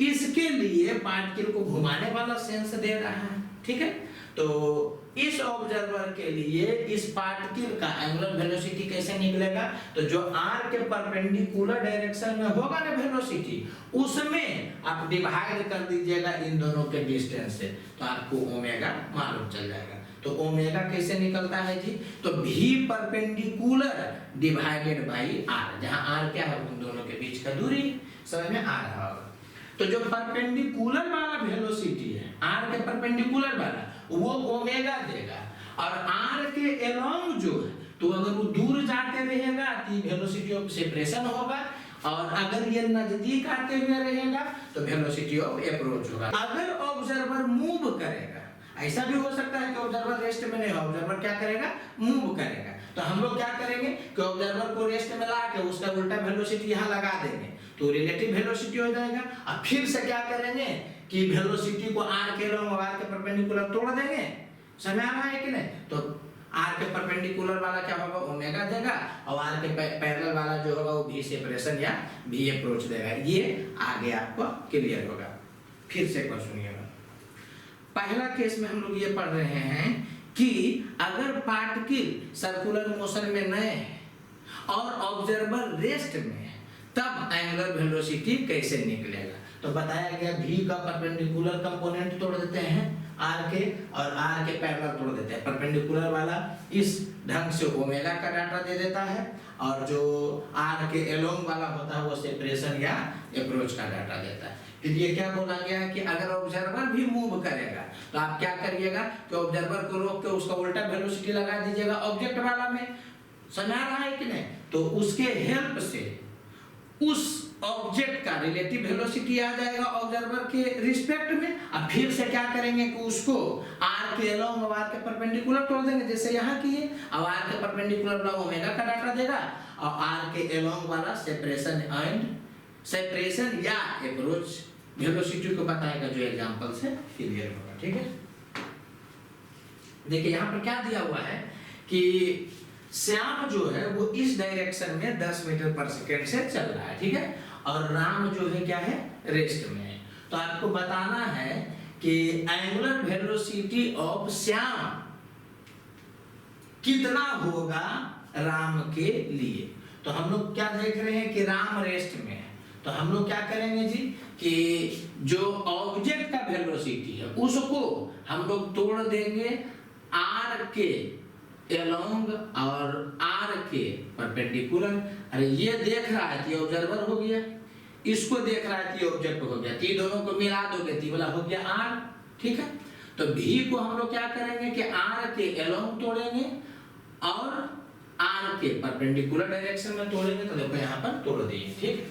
इसके लिए पार्टिकल को घुमाने वाला सेंस दे रहा है। ठीक है, तो इस ऑब्जर्वर के लिए इस पार्टिकल का एंगुलर वेलोसिटी कैसे निकलेगा, तो जो r के परपेंडिकुलर डायरेक्शन में होगा ना वेलोसिटी, उसमें आप डिवाइड कर दीजिएगा इन दोनों के डिस्टेंस से, तो आपको ओमेगा मालूम चल जाएगा। तो ओमेगा कैसे निकलता है जी, तो v perpendicular divided by r, जहां r क्या है उन दोनों के बीच का दूरी। समझ में आ रहा होगा। तो जो परपेंडिकुलर वाला वेलोसिटी है, r के परपेंडिकुलर वाला, वो ओमेगा देगा, और r के अलोंग जो है, तो अगर वो दूर जाते रहेगा तो वेलोसिटी ऑफ सेपरेशन होगा, और अगर ये नजदीक आते हुए रहेगा तो वेलोसिटी ऑफ अप्रोच होगा। अगर ऑब्जर्वर मूव करेगा, ऐसा भी हो सकता है कि ऑब्जर्वर रेस्ट में नहीं हो, ऑब्जर्वर क्या करेगा, मूव करेगा, तो हम लोग क्या करेंगे कि ऑब्जर्वर को रेस्ट में ला के उसका उल्टा वेलोसिटी यहाँ लगा देंगे, तो रिलेटिव वेलोसिटी हो जाएगा। अब फिर से क्या करेंगे कि वेलोसिटी को r के अलोंग और r के परपेंडिकुलर तोड़ देंगे। समझ आ रहा है कि नहीं, तो r के परपेंडिकुलर वाला क्या होगा, ओमेगा देगा, और r के पैरेलल वाला जो होगा वो v सेपरेशन या v अप्रोच देगा। ये आगे आपको क्लियर होगा। फिर से एक बार सुनिएगा। पहला केस में हम लोग ये पढ़ रहे हैं कि अगर पार्टिकल सर्कुलर मोशन में नहीं है और ऑब्जर्वर रेस्ट में है, तब एंगुलर वेलोसिटी कैसे निकलेगा। तो बताया गया v का परपेंडिकुलर कंपोनेंट तोड़ देते हैं r के, और r के पैरेलल तोड़ देते हैं। परपेंडिकुलर वाला इस ढंग से ओमेगा का डाटा दे देता है, और जो r के अलोंग वाला होता है वो सेपरेशन या अप्रोच का डाटा देता है। फिर ये क्या बोला गया है कि अगर ऑब्जर्वर भी मूव करेगा तो आप क्या करिएगा कि ऑब्जर्वर को रोक के उसका उल्टा वेलोसिटी लगा दीजिएगा ऑब्जेक्ट वाला में। समझ आ रहा है कि नहीं, तो उसके हेल्प से उस ऑब्जेक्ट का रिलेटिव वेलोसिटी आ जाएगा ऑब्जर्वर के रिस्पेक्ट में। अब फिर से क्या करेंगे कि उसको आर के अलोंग आर के परपेंडिकुलर तोड़ देंगे, जैसे यहाँ किए। अब आर के परपेंडिकुलर वाला ओमेगा का डाटा देगा और आर के अलोंग वाला सेपरेशन या अप्रोच वेलोसिटी को बताएगा, जो एग्जांपल से क्लियर होगा। ठीक है, देखिए यहाँ पर क्या दिया हुआ है कि श्याम जो है वो इस डायरेक्शन में 10 मीटर पर सेकेंड से चल रहा है। ठीक है, और राम जो है क्या है, रेस्ट में है। तो आपको बताना है कि एंगुलर वेलोसिटी ऑफ श्याम कितना होगा राम के लिए। तो हम लोग क्या देख रहे हैं कि राम रेस्ट में है, तो हम लोग क्या करेंगे जी कि जो ऑब्जेक्ट का वेलोसिटी है उसको हम लोग तोड़ देंगे आर के अलोंग और आर के परपेंडिकुलर। अरे ये देख रहा है कि ऑब्जर्वर हो गया, इसको देख रहा है कि ऑब्जेक्ट हो गया, तो दोनों को मिला दोगे तो वाला हो गया आर। ठीक है, तो भी को हम लोग क्या करेंगे कि आर के अलोंग तोड़ेंगे और आर के परपेंडिकुलर डायरेक्शन में तोड़ेंगे। तो देखो यहाँ पर तोड़ दिए। ठीक है,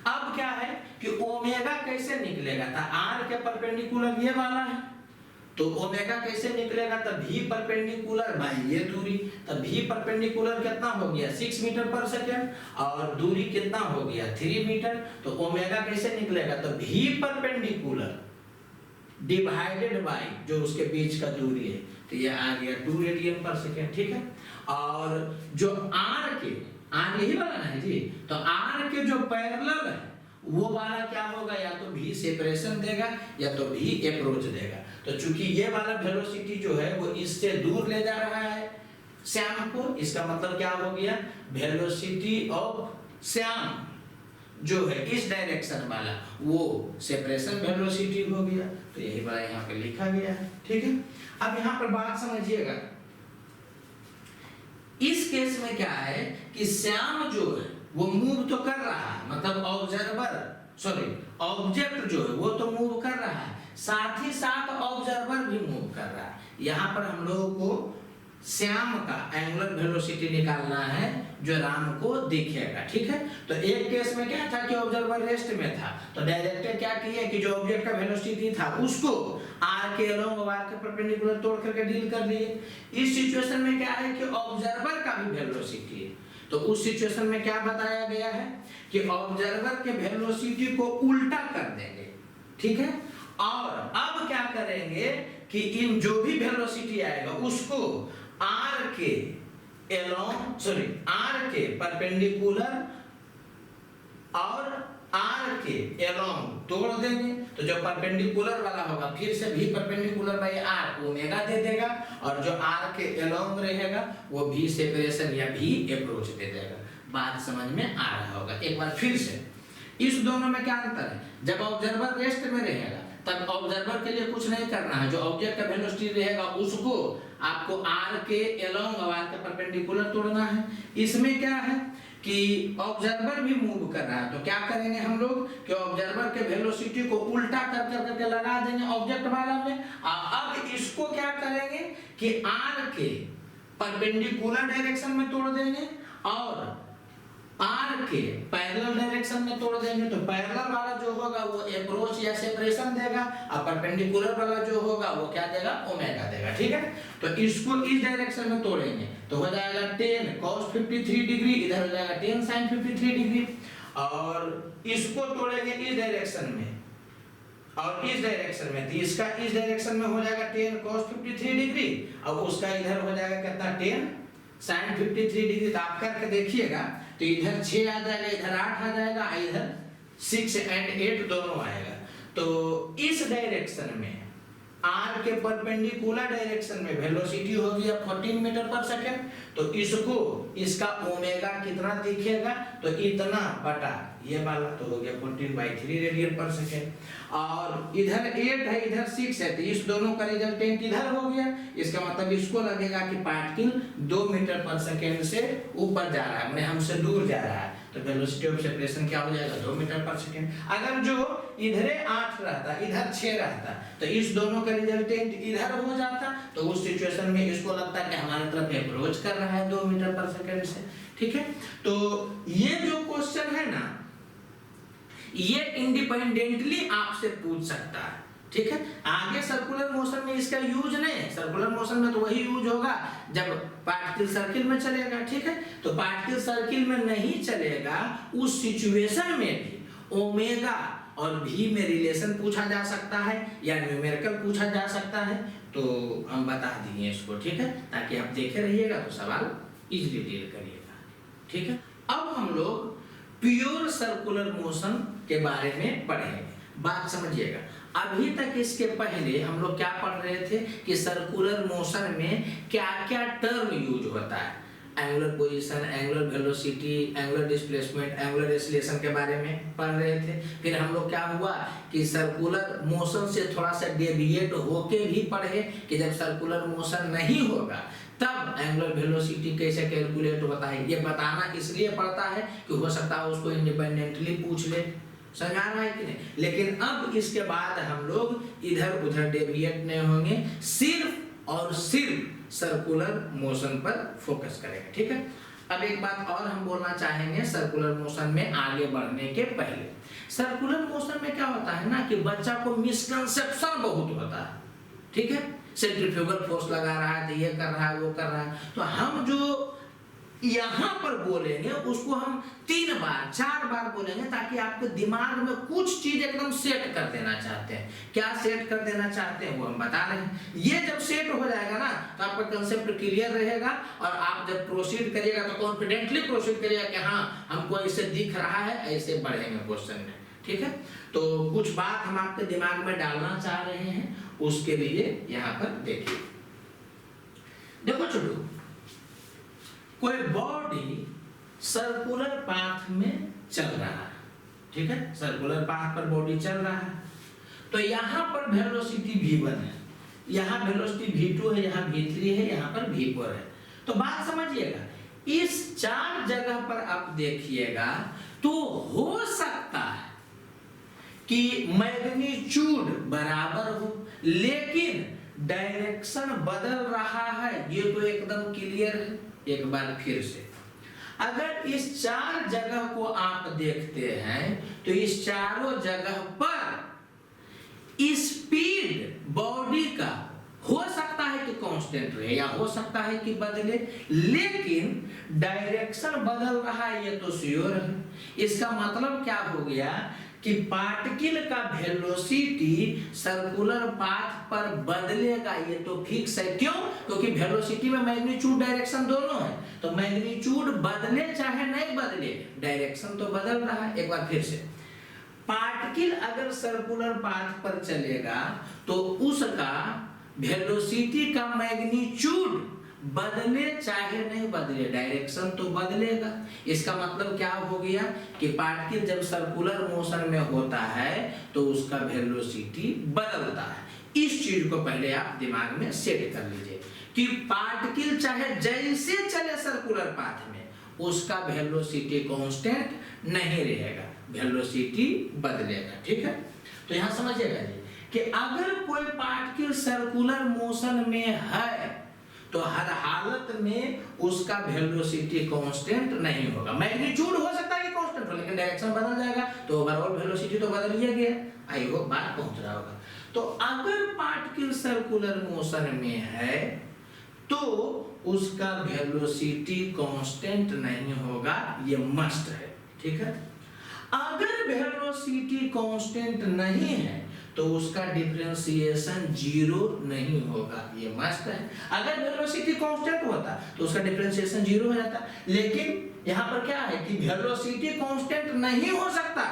अब क्या है कि ओमेगा कैसे निकलेगा, था आर के परपेंडिकुलर ये वाला है, तो ओमेगा कैसे निकलेगा, तब भी परपेंडिकुलर बाई ये दूरी, तब भी परपेंडिकुलर कितना हो गया 6 मीटर पर सेकेंड और दूरी कितना हो गया 3 मीटर। तो ओमेगा कैसे निकलेगा, तो भी परपेंडिकुलर डिवाइडेड बाई जो उसके बीच का दूरी है, तो ये आ गया 2 रेडियन पर सेकेंड। ठीक है, और जो आर के आर यही वाला है जी, तो आर के जो पैरेलल है वो वाला क्या होगा, या तो भी सेपरेशन देगा या तो भी अप्रोच देगा। तो चूंकि ये वाला वेलोसिटी जो है वो इससे दूर ले जा रहा है श्याम को, इसका मतलब क्या हो गया, वेलोसिटी ऑफ श्याम जो है इस डायरेक्शन वाला वो सेपरेशन वेलोसिटी हो गया। तो यही वाला यहाँ पे लिखा गया है। ठीक है, अब यहाँ पर बात समझिएगा, इस केस में क्या है कि श्याम जो है वो मूव तो कर रहा है, मतलब ऑब्जेक्ट जो है वो तो मूव कर रहा है, साथ ही साथ ऑब्जर्वर भी मूव कर रहा है। यहाँ पर हम लोगों को श्याम का एंगुलर वेलोसिटी निकालना है जो राम को दिखेगा। ठीक है, तो एक केस में क्या था कि ऑब्जर्वर रेस्ट में था, तो डायरेक्टर क्या किया कि जो ऑब्जेक्ट का वेलोसिटी था उसको आर के अलोंग और आर के परपेंडिकुलर तोड़ करके डील कर लिए। इस सिचुएशन में क्या है कि ऑब्जर्वर का भी वेलोसिटी है, तो उस सिचुएशन में क्या बताया गया है कि ऑब्जर्वर के वेलोसिटी को उल्टा कर देंगे। ठीक है, और अब क्या करेंगे कि इन जो भी वेलोसिटी आएगा उसको आर के परपेंडिकुलर और आर के अलोंग तोड़ देंगे। तो जो परपेंडिकुलर वाला होगा फिर से भी परपेंडिकुलर बाई आर ओमेगा दे देगा, और जो आर के अलोंग रहेगा वो भी सेपरेशन या भी अप्रोच दे देगा। बात समझ में आ रहा होगा। एक बार फिर से, इस दोनों में क्या अंतर है, जब ऑब्जर्वर रेस्ट में रहेगा तब ऑब्जर्वर के लिए कुछ नहीं करना है, जो ऑब्जेक्ट का वेलोसिटी रहेगा उसको आपको आर के अलोंग और आर के परपेंडिकुलर तोड़ना है। इसमें क्या है कि ऑब्जर्वर भी मूव कर रहा है, तो क्या करेंगे हम लोग कि ऑब्जर्वर के वेलोसिटी को उल्टा कर करके लगा देंगे ऑब्जेक्ट वाला में। अब इसको क्या करेंगे कि आर के परपेंडिकुलर डायरेक्शन में तोड़ देंगे और आर के पैरेलल डायरेक्शन में तोड़ देंगे। तो पैरेलल वाला जो होगा वो अप्रोच या सेपरेशन देगा, और परपेंडिकुलर वाला जो होगा वो क्या देगा, ओमेगा देगा। ठीक है, तो इसको इस डायरेक्शन में तोड़ेंगे तो हो जाएगा 10 cos 53 डिग्री, इधर हो जाएगा 10 sin 53 डिग्री, और इसको तोड़ेंगे इस डायरेक्शन में और इस डायरेक्शन में, तो इसका इस डायरेक्शन में हो जाएगा 10 cos 53 डिग्री और उसका इधर हो जाएगा कितना 10 sin 53 डिग्री। तो आप करके देखिएगा, तो इधर 6 आ जाएगा, इधर 8 आ जाएगा, इधर 6 और 8 दोनों आएगा। तो इस डायरेक्शन में आर के परपेंडिकुलर डायरेक्शन में वेलोसिटी हो गया 14 मीटर पर सेकेंड, तो इसको इसका ओमेगा कितना दिखेगा, तो इतना बटा ये वाला, तो हो गया 14/3 रेडियन पर सेकेंड। और इधर 8 है इधर 6 है, तो इस दोनों का रिजल्टेंट इधर हो गया। इसका मतलब इसको लगेगा कि पार्टिकल 2 मीटर पर सेकेंड से ऊपर जा रहा है, मतलब हमसे दूर जा रहा है, तो वेलोसिटी ऑफ सेपरेशन क्या हो जाएगा 2 मीटर पर सेकेंड। अगर जो इधर 8 रहता इधर 6 रहता, तो इस दोनों का रिजल्टेंट इधर हो जाता, तो उस सिचुएशन में इसको लगता है कि हमारी तरफ अप्रोच कर रहा है 2 मीटर पर सेकेंड से। ठीक है, तो ये जो क्वेश्चन है ना, ये इंडिपेंडेंटली आपसे पूछ सकता है, ठीक है। आगे सर्कुलर मोशन में इसका यूज नहीं है, सर्कुलर मोशन में तो वही यूज होगा जब पार्टिकल सर्किल में चलेगा, ठीक है। तो पार्टिकल सर्किल में नहीं चलेगा, उस सिचुएशन में भी ओमेगा और भी में रिलेशन पूछा जा सकता है या न्यूमेरिकल पूछा जा सकता है, तो हम बता दिए इसको, ठीक है, ताकि आप देखे रहिएगा तो सवाल इजीली डील करिएगा, ठीक है। अब हम लोग प्योर सर्कुलर मोशन के बारे में पढ़ेंगे। बात समझिएगा, अभी तक इसके पहले हम लोग क्या पढ़ रहे थे कि सर्कुलर मोशन में क्या क्या टर्म यूज होता है, angular position, angular velocity, angular displacement, angular acceleration के बारे में पढ़ रहे थे। फिर हम लोग क्या हुआ कि सर्कुलर मोशन से थोड़ा सा डेविएट होके भी पढ़े कि जब सर्कुलर मोशन नहीं होगा तब एंगुलर वेलोसिटी कैसे कैलकुलेट होता है। ये बताना इसलिए पड़ता है कि हो सकता है उसको इंडिपेंडेंटली पूछ ले, समझ आ रहा है कि नहीं। लेकिन अब इसके बाद हम लोग इधर उधर डेविएट नहीं होंगे, सिर्फ और सिर्फ सर्कुलर मोशन पर फोकस करेंगे, ठीक है। अब एक बात और हम बोलना चाहेंगे सर्कुलर मोशन में आगे बढ़ने के पहले। सर्कुलर मोशन में क्या होता है ना कि बच्चा को मिसकंसेप्शन बहुत होता है, ठीक है। सेंट्रीफ्यूगल फोर्स लगा रहा है तो ये कर रहा है वो कर रहा है, तो हम जो यहाँ पर बोलेंगे उसको हम 3 बार 4 बार बोलेंगे ताकि आपके दिमाग में कुछ चीज एकदम सेट कर देना चाहते हैं। क्या सेट कर देना चाहते हैं वो हम बता रहे हैं। ये जब सेट हो जाएगा ना तो आपका कंसेप्ट क्लियर रहेगा और आप जब प्रोसीड करिएगा तो कॉन्फिडेंटली प्रोसीड करिएगा कि हाँ हमको ऐसे दिख रहा है, ऐसे बढ़ेंगे क्वेश्चन में, ठीक है। तो कुछ बात हम आपके दिमाग में डालना चाह रहे हैं, उसके लिए यहाँ पर देखिए। देखो छोटू, कोई बॉडी सर्कुलर पाथ में चल रहा है, ठीक है, सर्कुलर पाथ पर बॉडी चल रहा है, तो यहाँ पर वेलोसिटी v1 है, यहाँ वेलोसिटी v2 है, यहाँ v3 है, यहाँ पर v4 है। तो बात समझिएगा, इस 4 जगह पर आप देखिएगा तो हो सकता है कि मैग्नीट्यूड बराबर हो लेकिन डायरेक्शन बदल रहा है, ये तो एकदम क्लियर है। एक बार फिर से, अगर इस 4 जगह को आप देखते हैं तो इस चारों जगह पर स्पीड बॉडी का हो सकता है कि कांस्टेंट रहे या हो सकता है कि बदले, लेकिन डायरेक्शन बदल रहा है ये तो श्योर है। इसका मतलब क्या हो गया कि पार्टिकल का वेलोसिटी सर्कुलर पाथ पर बदलेगा, ये तो फिक्स है। क्यों? क्योंकि वेलोसिटी में मैग्नीट्यूड डायरेक्शन दोनों है, तो मैग्नीट्यूड बदले चाहे नहीं बदले डायरेक्शन तो बदल रहा है। एक बार फिर से, पार्टिकल अगर सर्कुलर पाथ पर चलेगा तो उसका वेलोसिटी का मैग्नीट्यूड बदले चाहे नहीं बदले डायरेक्शन तो बदलेगा। इसका मतलब क्या हो गया कि पार्टिकल जब सर्कुलर मोशन में होता है तो उसका वेलोसिटी बदलता है। इस चीज को पहले आप दिमाग में सेट कर लीजिए कि पार्टिकल चाहे जैसे चले सर्कुलर पाथ में उसका वेलोसिटी कांस्टेंट नहीं रहेगा, वेलोसिटी बदलेगा, ठीक है। तो यहां समझिएगा जी कि अगर कोई पार्टिकल सर्कुलर मोशन में है तो हर हालत में उसका वेलोसिटी कांस्टेंट नहीं होगा। मैग्नीट्यूड हो सकता है कि कांस्टेंट हो लेकिन डायरेक्शन बदल जाएगा, तो ओवरऑल वेलोसिटी तो बदल ही गया। आई होप बात पहुंच रहा होगा। तो अगर पार्टिकल सर्कुलर मोशन में है तो उसका वेलोसिटी कांस्टेंट नहीं होगा, ये मस्ट है, ठीक है। अगर वेलोसिटी कांस्टेंट नहीं है तो उसका डिफरेंशिएशन 0 नहीं होगा, ये मस्ट है। अगर वेलोसिटी कांस्टेंट होता तो उसका डिफरेंशिएशन 0 हो जाता, लेकिन यहाँ पर क्या है कि वेलोसिटी कांस्टेंट नहीं हो सकता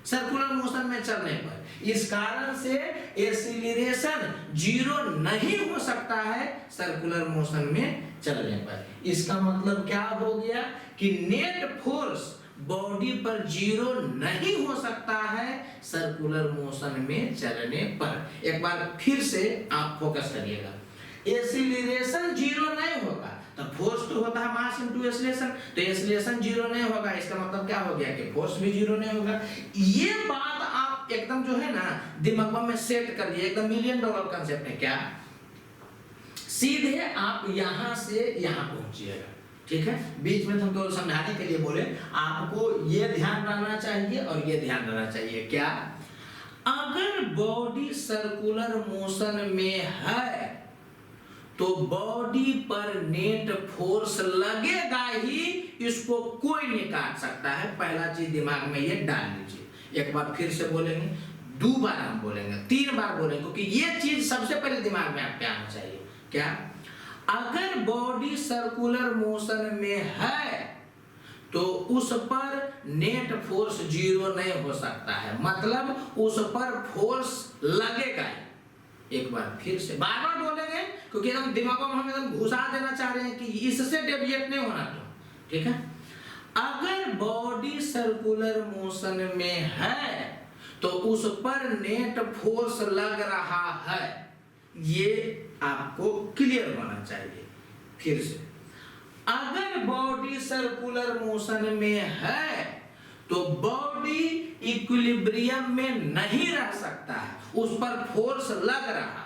सर्कुलर मोशन में चलने पर। इस कारण से एक्सीलरेशन 0 नहीं हो सकता है सर्कुलर मोशन में चलने पर। इसका मतलब क्या हो गया कि नेट फोर्स बॉडी पर 0 नहीं हो सकता है सर्कुलर मोशन में चलने पर। एक बार फिर से आप फोकस करिएगा, एक्सीलरेशन 0 नहीं होगा तो फोर्स तो होता है मास इनटू एक्सीलरेशन, तो एक्सीलरेशन 0 नहीं होगा, इसका मतलब क्या हो गया कि फोर्स भी 0 नहीं होगा। ये बात आप एकदम जो है ना दिमाग में सेट कर लिए, एकदम $1 मिलियन कंसेप्ट है। क्या सीधे आप यहां से यहां पहुंचिएगा, ठीक है, बीच में तुमको समझाने के लिए बोले, आपको ये ध्यान रखना चाहिए और ये ध्यान रखना चाहिए। क्या? अगर बॉडी सर्कुलर मोशन में है तो बॉडी पर नेट फोर्स लगेगा ही, इसको कोई नहीं काट सकता है। पहला चीज दिमाग में ये डाल लीजिए। एक बार फिर से बोलेंगे, 2 बार हम बोलेंगे, 3 बार बोलेंगे, क्योंकि ये चीज सबसे पहले दिमाग में आपके आना चाहिए। क्या? अगर बॉडी सर्कुलर मोशन में है तो उस पर नेट फोर्स 0 नहीं हो सकता है, मतलब उस पर फोर्स लगेगा ही। एक बार फिर से बार बार बोलेंगे, क्योंकि एकदम दिमागों में हम एकदम घुसा देना चाह रहे हैं कि इससे डेविएट नहीं होना। तो ठीक है, अगर बॉडी सर्कुलर मोशन में है तो उस पर नेट फोर्स लग रहा है, ये आपको क्लियर होना चाहिए। फिर से, अगर बॉडी सर्कुलर मोशन में है तो बॉडी इक्विलिब्रियम में नहीं रह सकता है, उस पर फोर्स लग रहा।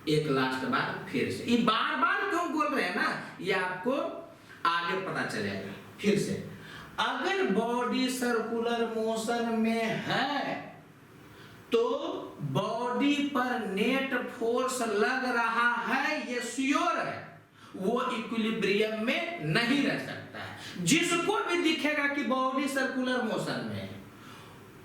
एक लास्ट बार फिर से, ये बार बार क्यों बोल रहे हैं ना, ये आपको आगे पता चलेगा। फिर से, अगर बॉडी सर्कुलर मोशन में है तो बॉडी पर नेट फोर्स लग रहा है, ये श्योर है, वो इक्विलिब्रियम में नहीं रह सकता है। जिसको भी दिखेगा कि बॉडी सर्कुलर मोशन में,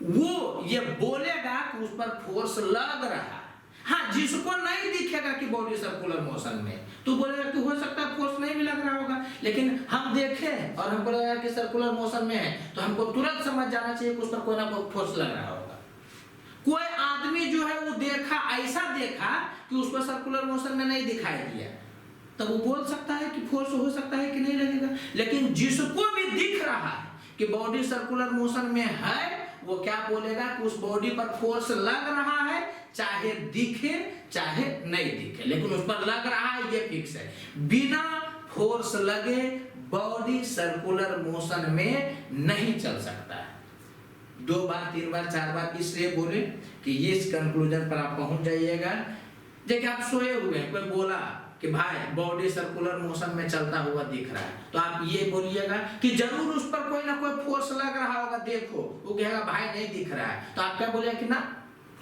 वो ये बोलेगा कि उस पर फोर्स लग रहा है। हाँ, जिसको नहीं दिखेगा कि बॉडी सर्कुलर मोशन में, तो बोलेगा कि हो सकता है फोर्स नहीं भी लग रहा होगा। लेकिन हम देखे और हमको लगा कि सर्कुलर मोशन में है, तो हमको तुरंत समझ जाना चाहिए कि उस पर कोई ना कोई फोर्स लग रहा होगा। कोई आदमी जो है वो देखा, ऐसा देखा कि उस पर सर्कुलर मोशन में नहीं दिखाई दिया, तब वो बोल सकता है कि फोर्स हो सकता है कि नहीं लगेगा। लेकिन जिसको भी दिख रहा है कि बॉडी सर्कुलर मोशन में है, वो क्या बोलेगा कि उस बॉडी पर फोर्स लग रहा है, चाहे दिखे चाहे नहीं दिखे, लेकिन उस पर लग रहा है, ये फिक्स है। बिना फोर्स लगे बॉडी सर्कुलर मोशन में नहीं चल सकता है। 2 बार 3 बार 4 बार इसलिए बोले कि ये इस कंक्लूजन पर आप पहुंच जाइएगा। देखिए, आप सोए हुए हैं, कोई बोला कि भाई बॉडी सर्कुलर मोशन में चलता हुआ दिख रहा है, तो आप ये बोलिएगा कि जरूर उस पर कोई ना कोई फोर्स लग रहा होगा, देखो। वो कहेगा भाई नहीं दिख रहा है, तो आप क्या बोलिएगा कि ना,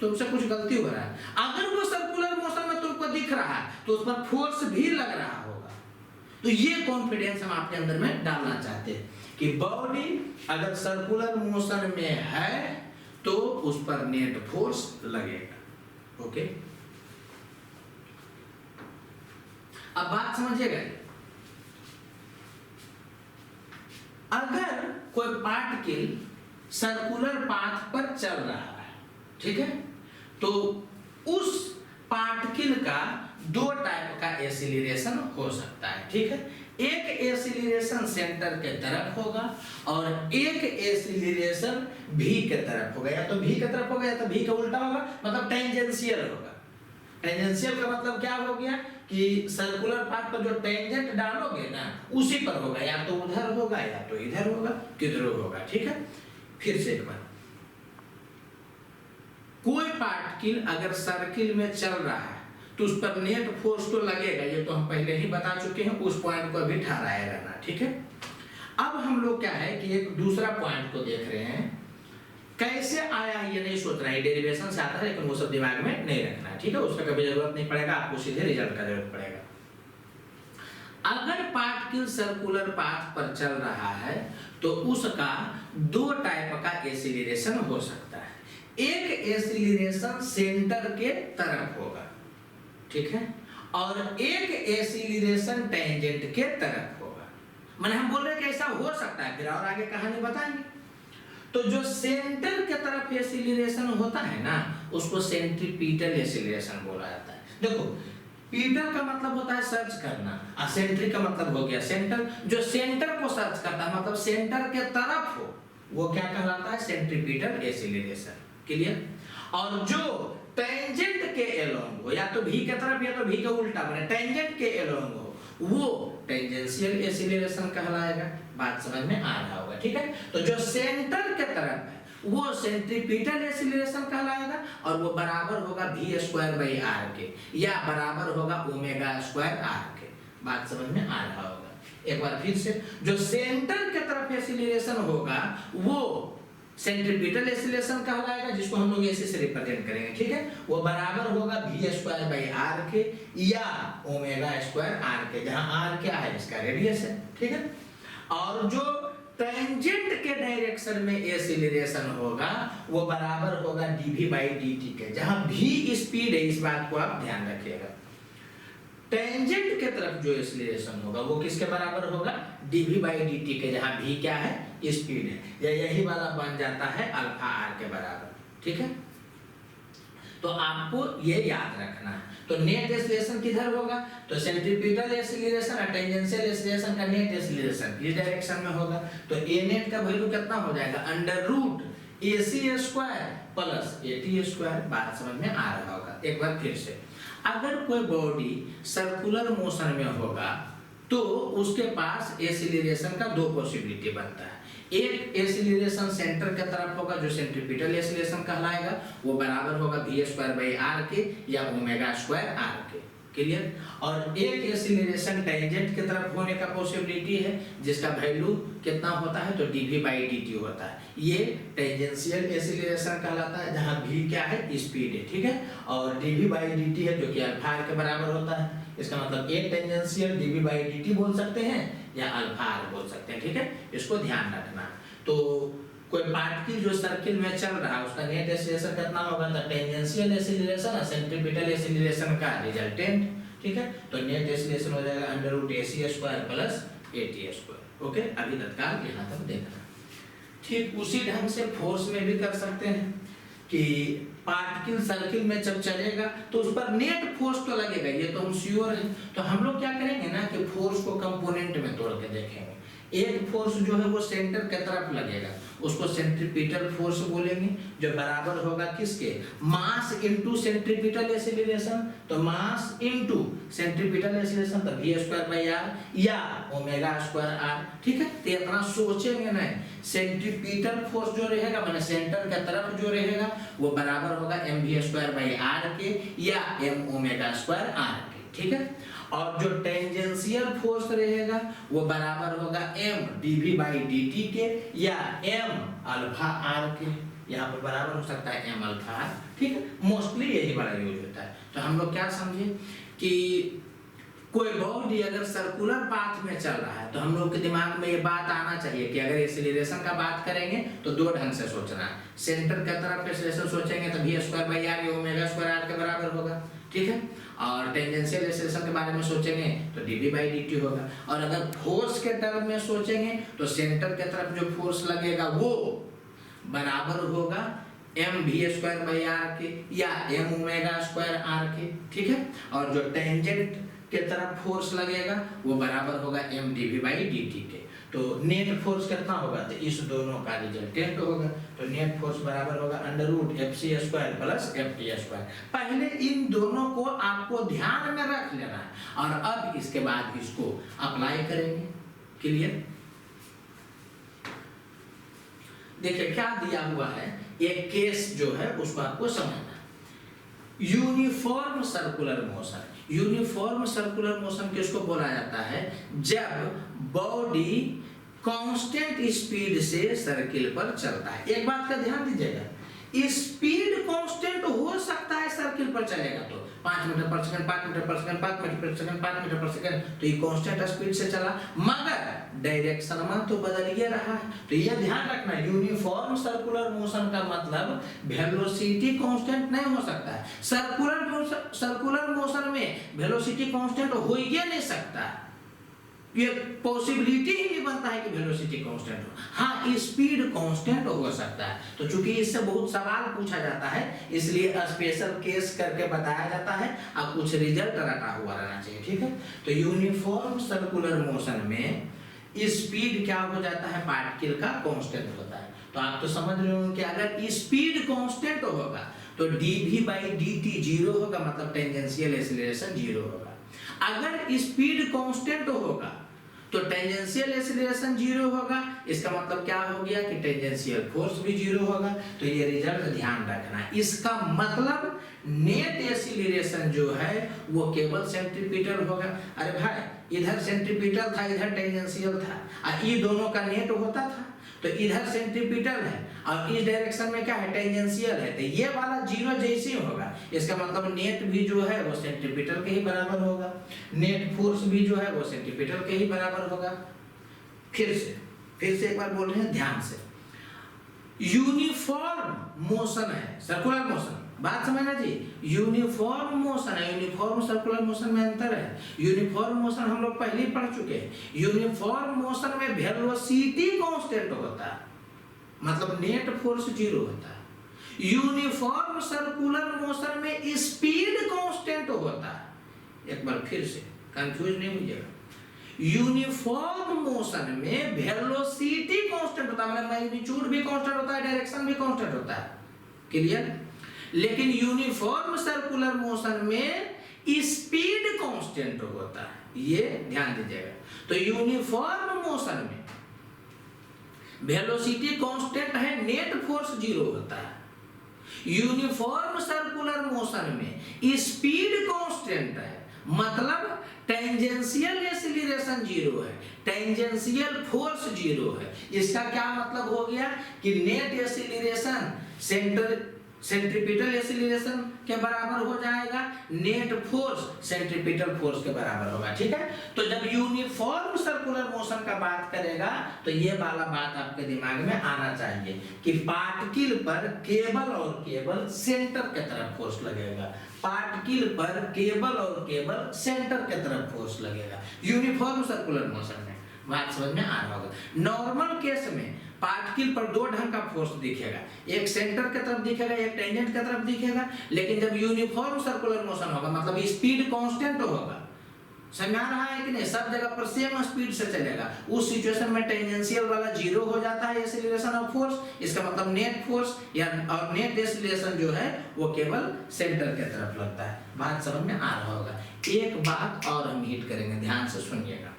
तुमसे कुछ गलती हो रहा है। अगर वो सर्कुलर मोशन में तुमको दिख रहा है तो उस पर फोर्स भी लग रहा होगा। तो ये कॉन्फिडेंस हम आपके अंदर में डालना चाहते हैं कि बॉडी अगर सर्कुलर मोशन में है तो उस पर नेट फोर्स लगेगा। ओके, अब बात समझिएगा। अगर कोई पार्टिकल सर्कुलर पाथ पर चल रहा है, ठीक है, तो उस पार्टिकल का 2 टाइप का एसिलरेशन हो सकता है। ठीक है, एक एसिलरेशन सेंटर के तरफ होगा और एक एसिलरेशन भी के तरफ होगा। या तो भी के तरफ होगा या तो भी का उल्टा होगा, मतलब टेंजेंशियल होगा। टेंजेंशियल का मतलब क्या हो गया कि सर्कुलर पाथ पर जो टेंजेंट डालोगे ना, उसी पर होगा, या तो उधर होगा या तो इधर होगा, किधर होगा। ठीक है, फिर से एक बार, कोई पार्टिकल अगर सर्किल में चल रहा है तो उस पर नेट फोर्स तो लगेगा, ये तो हम पहले ही बता चुके हैं, उस पॉइंट को अभी ठहराया रहना। ठीक है, अब हम लोग क्या है कि एक दूसरा पॉइंट को देख रहे हैं, कैसे आया ये नहीं सोच रहा है, डेरिवेशन से आता है, लेकिन वो सब दिमाग में नहीं रखना है। ठीक है, उसका कभी जरूरत नहीं पड़ेगा, आपको सीधे रिजल्ट का जरूरत पड़ेगा। अगर पार्टिकल सर्कुलर पाथ पर चल रहा है तो उसका 2 टाइप का एसिलरेशन हो सकता है। एक एसिलरेशन सेंटर के तरफ होगा, ठीक है, और एक एसिलरेशन टेंजेंट के तरफ होगा। माने हम बोल रहे हैं कि ऐसा हो सकता है, फिर और आगे कहानी बताएंगे। तो जो सेंटर के तरफ एसिलरेशन होता है ना, उसको सेंट्रीपिटल एसिलरेशन बोला जाता है। देखो, पीटल का मतलब होता है सर्च करना, और सेंट्रिक का मतलब हो गया सेंटर। जो सेंटर को सर्च करता है, मतलब सेंटर के तरफ हो, वो क्या कहलाता है, सेंट्रीपिटल एसिलरेशन। क्लियर? और जो टेंजेंट के एलोंग हो, या तो भी के तरफ या तो भी के उल्टा, माने टेंजेंट के एलोंग हो, वो टेंजेंशियल एसिलरेशन कहलाएगा। बात समझ में आ रहा होगा। ठीक है, तो जो सेंटर के तरफ है वो सेंट्रीपिटल एसिलरेशन कहलाएगा, और वो बराबर होगा v² r के, या बराबर होगा ω² r के। बात समझ में आ रहा होगा। एक बार फिर से, जो सेंटर की तरफ एक्सीलरेशन होगा वो सेंट्रीपिटल एक्सीलरेशन कहलाएगा, जिसको हम लोग ऐसे से रिप्रेजेंट करेंगे, ठीक है। वो बराबर होगा v² r के या ω² r के, जहां r क्या है, इसका रेडियस है, ठीक है। और जो टेंजेंट के डायरेक्शन में एक्सीलरेशन होगा वो बराबर होगा dv/dt के, जहां v स्पीड है, इस बात को आप ध्यान रखिएगा। टेंजेंट के तरफ जो एक्सीलरेशन होगा वो किसके बराबर होगा, dv/dt के, जहां v क्या है, स्पीड है, या यही वाला बन जाता है अल्फा r के बराबर, ठीक है। तो आपको ये याद रखना है। तो नेट एक्सीलरेशन किधर होगा, तो सेंट्रीपिटल एक्सीलरेशन और टेंजेंशियल एक्सीलरेशन का नेट एक्सीलरेशन इस डायरेक्शन में होगा। तो a नेट का वैल्यू कितना हो जाएगा, √ac² प्लस at²। बात समझ में आ रहा होगा। एक बार फिर से, अगर कोई बॉडी सर्कुलर मोशन में होगा तो उसके पास एक्सीलरेशन का दो पॉसिबिलिटी बनता है। एक एक्सीलरेशन सेंटर की तरफ होगा जो सेंट्रीपिटल एक्सीलरेशन कहलाएगा, वो बराबर होगा v²r के या ω² r के, क्लियर। और एक एक्सीलरेशन टेंजेंट की तरफ होने का पॉसिबिलिटी है जिसका वैल्यू कितना होता है, तो dv/dt होता है। ये टेंजेंशियल एक्सीलरेशन कहलाता है, जहां v क्या है, स्पीड है, ठीक है। और dv/dt है जो कि अल्फा r के बराबर होता है। इसका मतलब एक टेंजेंशियल dv/dt बोल सकते हैं या अल्फा r बोल सकते हैं, ठीक है। इसको ध्यान रखना। तो कोई पार्टिकल जो सर्किल में चल रहा है उसका नेट एक्सीलरेशन कितना होगा, तो टेंजेंशियल एक्सीलरेशन और सेंट्रीपिटल एक्सीलरेशन का रिजल्टेंट, ठीक है। तो नेट एक्सीलरेशन हो जाएगा √ac² प्लस at²। ओके, अभी तत्काल यहाँ तक देखना। ठीक उसी ढंग से फोर्स में भी कर सकते हैं कि पार्टिकल सर्किल में जब चलेगा तो उस पर नेट फोर्स तो लगेगा, ये तो हम श्योर है। तो हम लोग क्या करेंगे ना कि फोर्स को कंपोनेंट में तोड़ के देखेंगे। एक फोर्स जो है वो सेंटर की तरफ लगेगा, उसको सेंट्रीपिटल फोर्स बोलेंगे, जो बराबर होगा किसके, मास इनटू सेंट्रीपिटल एक्सीलरेशन। तो मास इनटू सेंट्रीपिटल एक्सीलरेशन तो v²r या ω²r, ठीक है। तो इतना सोचेंगे नहीं, सेंट्रीपिटल फोर्स जो रहेगा माने सेंटर की तरफ जो रहेगा वो बराबर होगा mv²r के या mω²r के, ठीक है। और जो टेंजेंशियल फोर्स रहेगा वो बराबर होगा m dv/dt के या m अल्फा r के, यहाँ पर बराबर हो सकता है m अल्फा r, ठीक है। मोस्टली यही बड़ा यूज होता है। तो हम लोग क्या समझे कि कोई बॉडी अगर सर्कुलर पाथ में चल रहा है तो हम लोग के दिमाग में ये बात आना चाहिए कि अगर एक्सीलरेशन का बात करेंगे तो दो ढंग से सोचना है। सेंटर की तरफ एक्सीलरेशन सोचेंगे तो v²r या ω²r के बराबर होगा, ठीक है। और टेंजेंशियल एक्सीलरेशन के बारे में सोचेंगे तो dv/dt होगा। और अगर फोर्स के टर्म में सोचेंगे तो सेंटर की तरफ जो फोर्स लगेगा वो बराबर होगा mv²r के या mω²r के, ठीक है। और जो टेंजेंट के तरफ फोर्स लगेगा वो बराबर होगा m dv/dt के। तो नेट फोर्स कितना होगा, तो इस दोनों का रिजल्टेंट होगा। तो नेट फोर्स बराबर होगा √fc² प्लस ft²। पहले इन दोनों को आपको ध्यान में रख लेना है और अब इसके बाद इसको अप्लाई करेंगे, क्लियर। देखिए क्या दिया हुआ है, एक केस जो है उसको आपको समझना। Uniform circular motion, uniform circular motion किसको बोला जाता है, जब बॉडी कांस्टेंट स्पीड से सर्किल पर चलता है। एक बात का ध्यान दीजिएगा, स्पीड कांस्टेंट हो सकता है सर्किल पर चलेगा तो 5 मीटर पर सेकंड, 5 मीटर पर सेकंड, 5 मीटर पर सेकंड, 5 मीटर पर सेकंड, तो ये कांस्टेंट स्पीड से चला, मगर डायरेक्शन में तो बदल ही रहा है। तो ये ध्यान रखना, यूनिफॉर्म सर्कुलर मोशन का मतलब वेलोसिटी कांस्टेंट नहीं हो सकता है। सर्कुलर मोशन में वेलोसिटी कांस्टेंट हो ही नहीं सकता, ये पॉसिबिलिटी ही नहीं बनता है कि वेलोसिटी कांस्टेंट हो। हाँ, स्पीड कांस्टेंट हो सकता है। तो चूंकि इससे बहुत सवाल पूछा जाता है इसलिए स्पेशल केस करके बताया जाता है, अब कुछ रिजल्ट रटा हुआ रहना चाहिए, ठीक है। तो यूनिफॉर्म सर्कुलर मोशन में स्पीड क्या हो जाता है, पार्टिकल का कांस्टेंट होता है। तो आप तो समझ रहे हो कि अगर स्पीड कांस्टेंट होगा तो dv/dt 0 होगा, मतलब टेंजेंशियल एक्सीलरेशन 0 होगा। अगर स्पीड कांस्टेंट होगा तो टेंजेंशियल एक्सीलरेशन जीरो होगा, इसका मतलब क्या हो गया कि टेंजेंशियल फोर्स भी जीरो होगा। तो ये रिजल्ट ध्यान रखना। इसका मतलब नेट एक्सीलरेशन जो है वो केवल सेंट्रीपिटल होगा। अरे भाई इधर सेंट्रीपिटल था, इधर टेंजेंशियल था, और ये दोनों का नेट होता था, तो इधर सेंट्रीपिटल है और इस डायरेक्शन में क्या है, टेंजेंशियल है, तो ये वाला जीरो जैसे होगा, इसका मतलब नेट भी जो है वो सेंट्रीपिटल के ही बराबर होगा, नेट फोर्स भी जो है वो सेंट्रीपिटल के ही बराबर होगा। फिर से एक बार बोल रहे हैं ध्यान से। यूनिफॉर्म मोशन है, सर्कुलर मोशन, बात समझना जी। यूनिफॉर्म मोशन है, यूनिफॉर्म सर्कुलर मोशन में अंतर है। यूनिफॉर्म मोशन हम लोग पहले ही पढ़ चुके हैं। यूनिफॉर्म मोशन में वेलोसिटी कांस्टेंट होता है, मतलब नेट फोर्स जीरो होता है। यूनिफॉर्म सर्कुलर मोशन में स्पीड कांस्टेंट होता है। एक बार फिर से, कंफ्यूज नहीं होइएगा। यूनिफॉर्म मोशन में वेलोसिटी कांस्टेंट होता है, मतलब मैग्नीट्यूड भी कांस्टेंट होता है, डायरेक्शन भी कांस्टेंट होता है। क्लियर? लेकिन यूनिफॉर्म सर्कुलर मोशन में स्पीड कांस्टेंट होता है, ये ध्यान दीजिएगा। तो यूनिफॉर्म मोशन में वेलोसिटी कांस्टेंट है, नेट फोर्स जीरो होता है। यूनिफॉर्म सर्कुलर मोशन में स्पीड कांस्टेंट है, मतलब टेंजेंशियल एक्सीलरेशन जीरो है, टेंजेंशियल फोर्स जीरो है। इसका क्या मतलब हो गया कि नेट एक्सीलरेशन सेंट्रीपिटल एक्सीलरेशन के बराबर हो जाएगा, नेट फोर्स सेंट्रीपिटल फोर्स के बराबर होगा। ठीक है, तो जब यूनिफॉर्म सर्कुलर मोशन का बात करेगा तो ये वाला बात आपके दिमाग में आना चाहिए कि पार्टिकल पर केवल और केवल सेंटर के तरफ फोर्स लगेगा, पार्टिकल पर केवल और केवल सेंटर के तरफ फोर्स लगेगा यूनिफॉर्म सर्कुलर मोशन में। बात समझ में आ रहा होगा। नॉर्मल केस में पार्टिकल पर दो ढंग का फोर्स दिखेगा, एक सेंटर की तरफ दिखेगा, एक टेंजेंट की तरफ दिखेगा। लेकिन जब यूनिफॉर्म सर्कुलर मोशन होगा, मतलब स्पीड कांस्टेंट होगा, समझ आ रहा है कि नहीं, सब जगह पर सेम स्पीड से चलेगा, उस सिचुएशन में टेंजेंशियल वाला जीरो हो जाता है एक्सीलरेशन ऑफ फोर्स। इसका मतलब नेट फोर्स या और नेट एक्सीलरेशन जो है वो केवल सेंटर की तरफ लगता है। बात समझ में आ रहा होगा। एक बात और हम हिट करेंगे, ध्यान से सुनिएगा।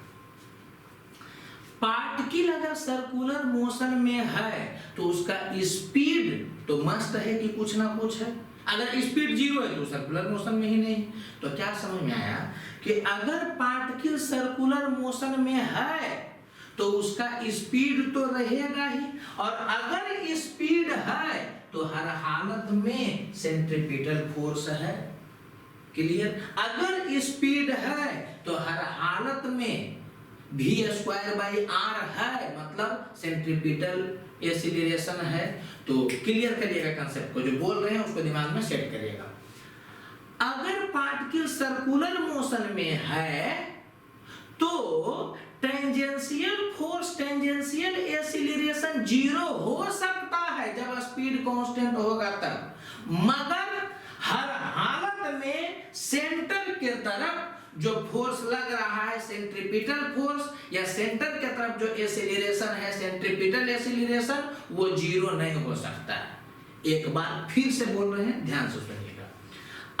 पार्टिकल अगर सर्कुलर मोशन में है तो उसका स्पीड तो मस्ट है कि कुछ ना कुछ है। अगर स्पीड जीरो है तो सर्कुलर मोशन में ही नहीं। तो क्या समझ में आया कि अगर पार्टिकल सर्कुलर मोशन में है तो उसका स्पीड तो रहेगा ही, और अगर स्पीड है तो हर हालत में सेंट्रीपिटल फोर्स है। क्लियर? अगर स्पीड है तो हर हालत में v²/r है, मतलब सेंट्रीपिटल एक्सीलरेशन है। तो क्लियर करिएगा कंसेप्ट को, जो बोल रहे हैं उसको दिमाग में सेट करिएगा। अगर पार्टिकल सर्कुलर मोशन में है तो tangential force, tangential acceleration zero हो सकता है जब स्पीड कांस्टेंट होगा तब, मगर हर हालत में सेंटर के तरफ जो फोर्स लग रहा है, सेंट्रीपिटल फोर्स या सेंटर के तरफ जो एक्सीलरेशन है, सेंट्रीपिटल एक्सीलरेशन, वो जीरो नहीं हो सकता है। एक बार फिर से बोल रहे हैं, ध्यान से सुनिएगा।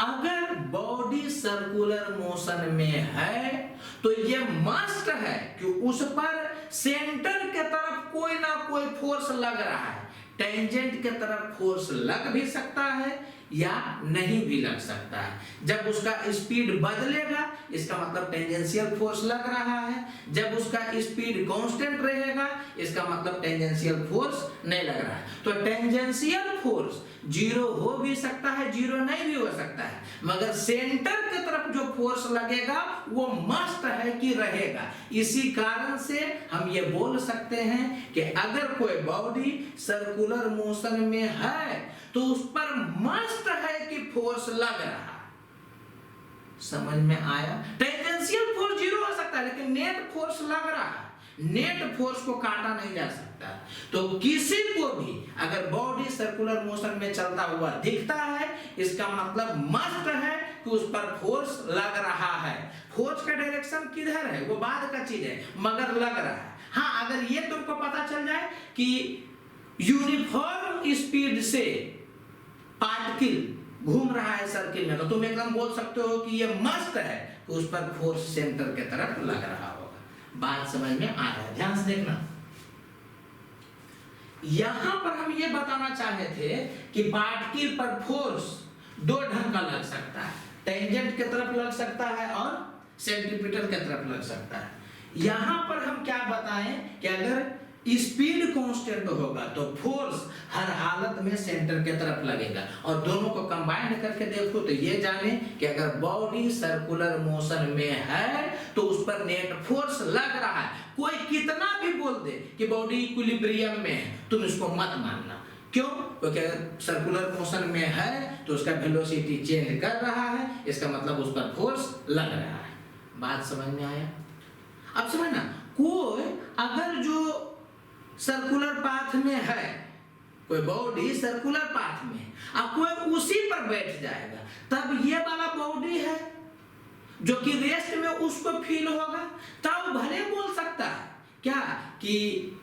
अगर बॉडी सर्कुलर मोशन में है तो ये मस्ट है कि उस पर सेंटर के तरफ कोई ना कोई फोर्स लग रहा है। टेंजेंट के तरफ फोर्स लग भी सकता है या नहीं भी लग सकता है। जब उसका स्पीड बदलेगा इसका मतलब टेंजेंशियल फोर्स लग रहा है, जब उसका स्पीड कांस्टेंट रहेगा इसका मतलब टेंजेंशियल फोर्स नहीं लग रहा है। तो टेंजेंशियल फोर्स जीरो हो भी सकता है, जीरो नहीं भी हो सकता है, मगर सेंटर की तरफ जो फोर्स लगेगा वो मस्ट है कि रहेगा। इसी कारण से हम ये बोल सकते हैं कि अगर कोई बॉडी सर्कुलर मोशन में है तो उस पर मस्ट है कि फोर्स लग रहा है। समझ में आया? टेंजेंशियल फोर्स जीरो हो सकता है लेकिन नेट फोर्स लग रहा है, नेट फोर्स को काटा नहीं जा सकता। तो किसी को भी अगर बॉडी सर्कुलर मोशन में चलता हुआ दिखता है इसका मतलब मस्ट है कि उस पर फोर्स लग रहा है। फोर्स का डायरेक्शन किधर है वो बाद का चीज है, मगर लग रहा है। हाँ, अगर ये तुमको पता चल जाए कि यूनिफॉर्म स्पीड से पार्टिकल घूम रहा है सर्किल में, तो तुम एकदम बोल सकते हो कि ये मस्ट है कि उस पर फोर्स सेंटर के तरफ लग रहा होगा। बात समझ में आ रहा है? ध्यान से देखना। यहां पर हम ये बताना चाहे थे कि पार्टिकल पर फोर्स दो ढंग का लग सकता है, टेंजेंट की तरफ लग सकता है और सेंट्रीपिटल की तरफ लग सकता है। यहां पर हम क्या बताएं कि अगर स्पीड कांस्टेंट होगा तो फोर्स हर हालत में सेंटर की तरफ लगेगा, और दोनों को कंबाइन करके देखो तो ये जाने कि अगर बॉडी सर्कुलर मोशन में है तो उस पर नेट फोर्स लग रहा है। कोई कितना भी बोल दे कि बॉडी इक्विलिब्रियम में है, तुम इसको मत मानना। क्यों? क्योंकि अगर सर्कुलर मोशन में है तो उसका वेलोसिटी चेंज कर रहा है, इसका मतलब उस पर फोर्स लग रहा है। बात समझ में आया? अब समझना, कोई अगर जो सर्कुलर पाथ में है, कोई बॉडी सर्कुलर पाथ में है, अब कोई उसी पर बैठ जाएगा, तब ये वाला बॉडी है जो कि रेस्ट में उसको फील होगा, तब भले बोल सकता है क्या कि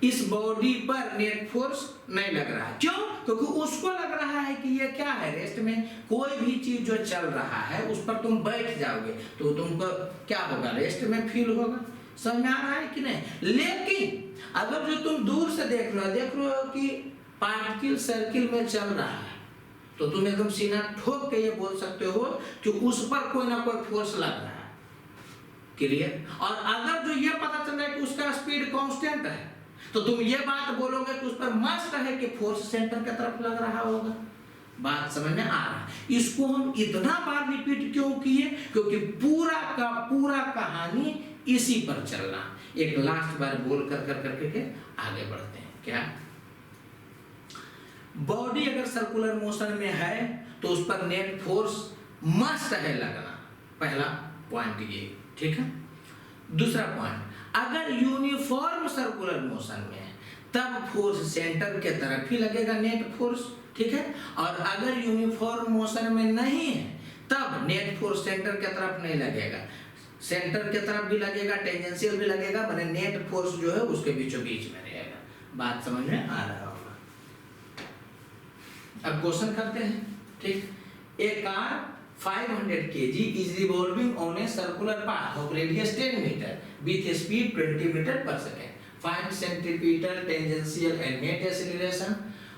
इस बॉडी पर नेट फोर्स नहीं लग रहा है। क्यों? क्योंकि उसको लग रहा है कि ये क्या है, रेस्ट में। कोई भी चीज जो चल रहा है उस पर तुम बैठ जाओगे तो तुमको क्या होगा, रेस्ट में फील होगा। समझ में आ रहा है कि नहीं? लेकिन अगर जो तुम दूर से देख रहे हो कि पार्टिकल सर्किल में चल रहा है, तो तुम एकदम सीना ठोक के ये बोल सकते हो कि उस पर कोई ना कोई फोर्स लग रहा है। क्लियर? और अगर जो ये पता चल रहा है कि उसका स्पीड कांस्टेंट है, तो तुम ये बात बोलोगे कि उस पर मस्ट है कि फोर्स सेंटर की तरफ लग रहा होगा। बात समझ में आ रहा है? इसको हम इतना बार रिपीट क्यों किए? क्योंकि पूरा का पूरा कहानी इसी पर चलना। एक लास्ट बार बोल कर करके आगे बढ़ते हैं। क्या? बॉडी अगर सर्कुलर मोशन में है तो उस पर नेट फोर्स मस्ट है लगना। पहला पॉइंट ये, ठीक है। दूसरा पॉइंट, अगर यूनिफॉर्म सर्कुलर मोशन में है तब फोर्स सेंटर के तरफ ही लगेगा, नेट फोर्स, ठीक है। और अगर यूनिफॉर्म मोशन में नहीं है तब नेट फोर्स सेंटर के तरफ नहीं लगेगा, सेंटर के तरफ भी लगेगा, टेंजेंशियल भी लगेगा, माने नेट फोर्स जो है उसके बीचों बीच में रहेगा। बात समझ में आ रहा होगा? अब क्वेश्चन करते हैं, ठीक। ए car 500 kg is revolving on a circular path of radius 10 meter with a speed 20 meter per second. Find centripetal, tangential and net acceleration.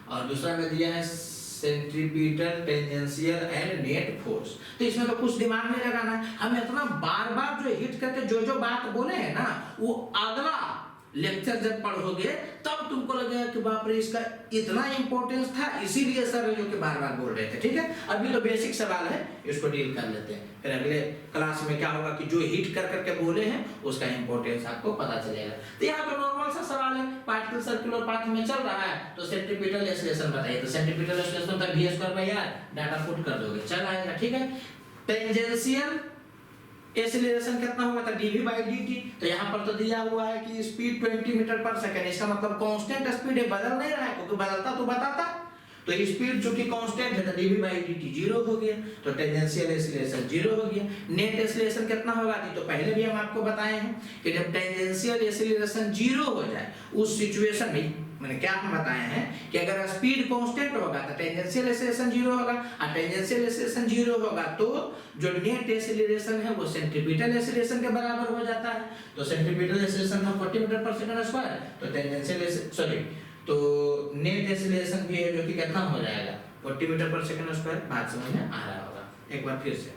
और दूसरा में दिया है centripetal, tangential and net force. तो इसमें तो कुछ दिमाग नहीं लगाना है, हमें इतना बार बार जो हिट करके जो बात बोले हैं ना, वो अगला लेक्चर जब पढ़ोगे तब तुमको लगेगा कि बाप रे इसका इतना इंपॉर्टेंस था, इसीलिए सर जो कि बार बार बोल रहे थे। ठीक है, अभी तो बेसिक सवाल है, इसको डील कर लेते हैं, फिर अगले क्लास में क्या होगा कि जो हिट कर करके बोले हैं उसका इंपॉर्टेंस आपको पता चलेगा। तो यहाँ पे नॉर्मल सा सवाल है, पार्टिकल सर्कुलर पाथ में चल रहा है तो सेंट्रीपिटल एक्सेलरेशन बताइए। तो सेंट्रीपिटल एक्सेलरेशन तक v² डाटा पुट कर दोगे, चल आएगा। ठीक है, टेंजेंशियल एक्सेलरेशन कितना होगा तो dv/dt। तो यहाँ पर तो दिया हुआ है कि स्पीड 20 मीटर पर सेकंड, इसका मतलब कांस्टेंट स्पीड है, बदल नहीं रहा है, क्योंकि बदलता तो बताता। तो स्पीड जो कि कांस्टेंट है तो dv/dt 0 हो गया, तो टेंजेंशियल एक्सेलरेशन 0 हो गया। नेट एक्सेलरेशन कितना होगा तो पहले भी हम आपको बताए हैं कि जब टेंजेंशियल एक्सेलरेशन 0 हो जाए उस सिचुएशन में, मैंने क्या हम बताए हैं कि अगर स्पीड कांस्टेंट होगा तो टेंजेंशियल एक्सेलरेशन 0 होगा, और टेंजेंशियल एक्सेलरेशन 0 होगा तो जो नेट एक्सेलरेशन है वो सेंट्रीपिटल एक्सेलरेशन के बराबर हो जाता है। तो सेंट्रीपिटल एक्सेलरेशन है 40 मीटर पर सेकंड स्क्वायर, तो टेंजेंशियल तो नेट एक्सेलरेशन भी है जो कि कितना हो जाएगा 40 मीटर पर सेकंड स्क्वायर। बात समझ में आ रहा होगा? एक बार फिर से,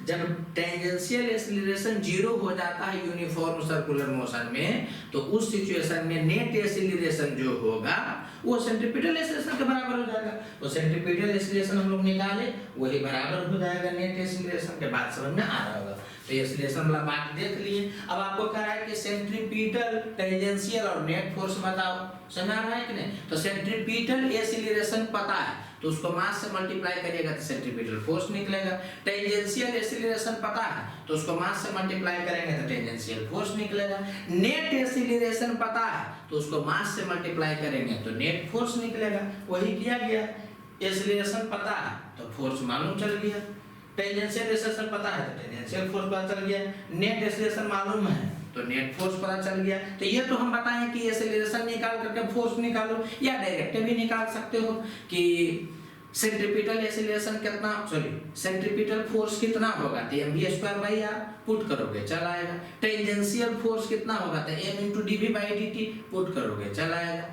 जब टेंजेंशियल एक्सेलरेशन 0 हो जाता है यूनिफॉर्म सर्कुलर मोशन में, तो उस सिचुएशन में नेट एक्सेलरेशन जो होगा वो सेंट्रीपिटल एक्सेलरेशन के बराबर हो जाएगा। तो सेंट्रीपिटल एक्सेलरेशन हम लोग निकाले, वही बराबर हो जाएगा नेट एक्सेलरेशन के। बात समझ में आ रहा होगा? तो एक्सेलरेशन वाला बात देख लिए। अब आपको कह रहा है कि सेंट्रीपिटल, टेंजेंशियल और नेट फोर्स बताओ, समझ आ रहा है कि नहीं? तो सेंट्रीपिटल एक्सेलरेशन पता है तो उसको मास से मल्टीप्लाई करिएगा तो सेंट्रीपिटल फोर्स निकलेगा। टेंजेंशियल एक्सेलरेशन पता है तो उसको मास से मल्टीप्लाई करेंगे तो टेंजेंशियल फोर्स निकलेगा। नेट एक्सेलरेशन पता है तो उसको मास से मल्टीप्लाई करेंगे तो नेट फोर्स निकलेगा। वही किया गया, एक्सेलरेशन पता है तो फोर्स मालूम चल गया, टेंजेंशियल एक्सेलरेशन पता है तो टेंजेंशियल फोर्स पता चल गया, नेट एक्सेलरेशन मालूम है तो नेट फोर्स पता चल गया। तो ये तो हम बताएं कि एक्सेलरेशन निकाल करके फोर्स निकालो, या डायरेक्ट भी निकाल सकते हो कि सेंट्रीपिटल एक्सीलरेशन कितना, सॉरी सेंट्रीपिटल फोर्स कितना होगा तो mv²/r पुट करोगे चल आएगा। टेंजेंशियल फोर्स कितना होगा तो m×dv/dt पुट करोगे चल आएगा।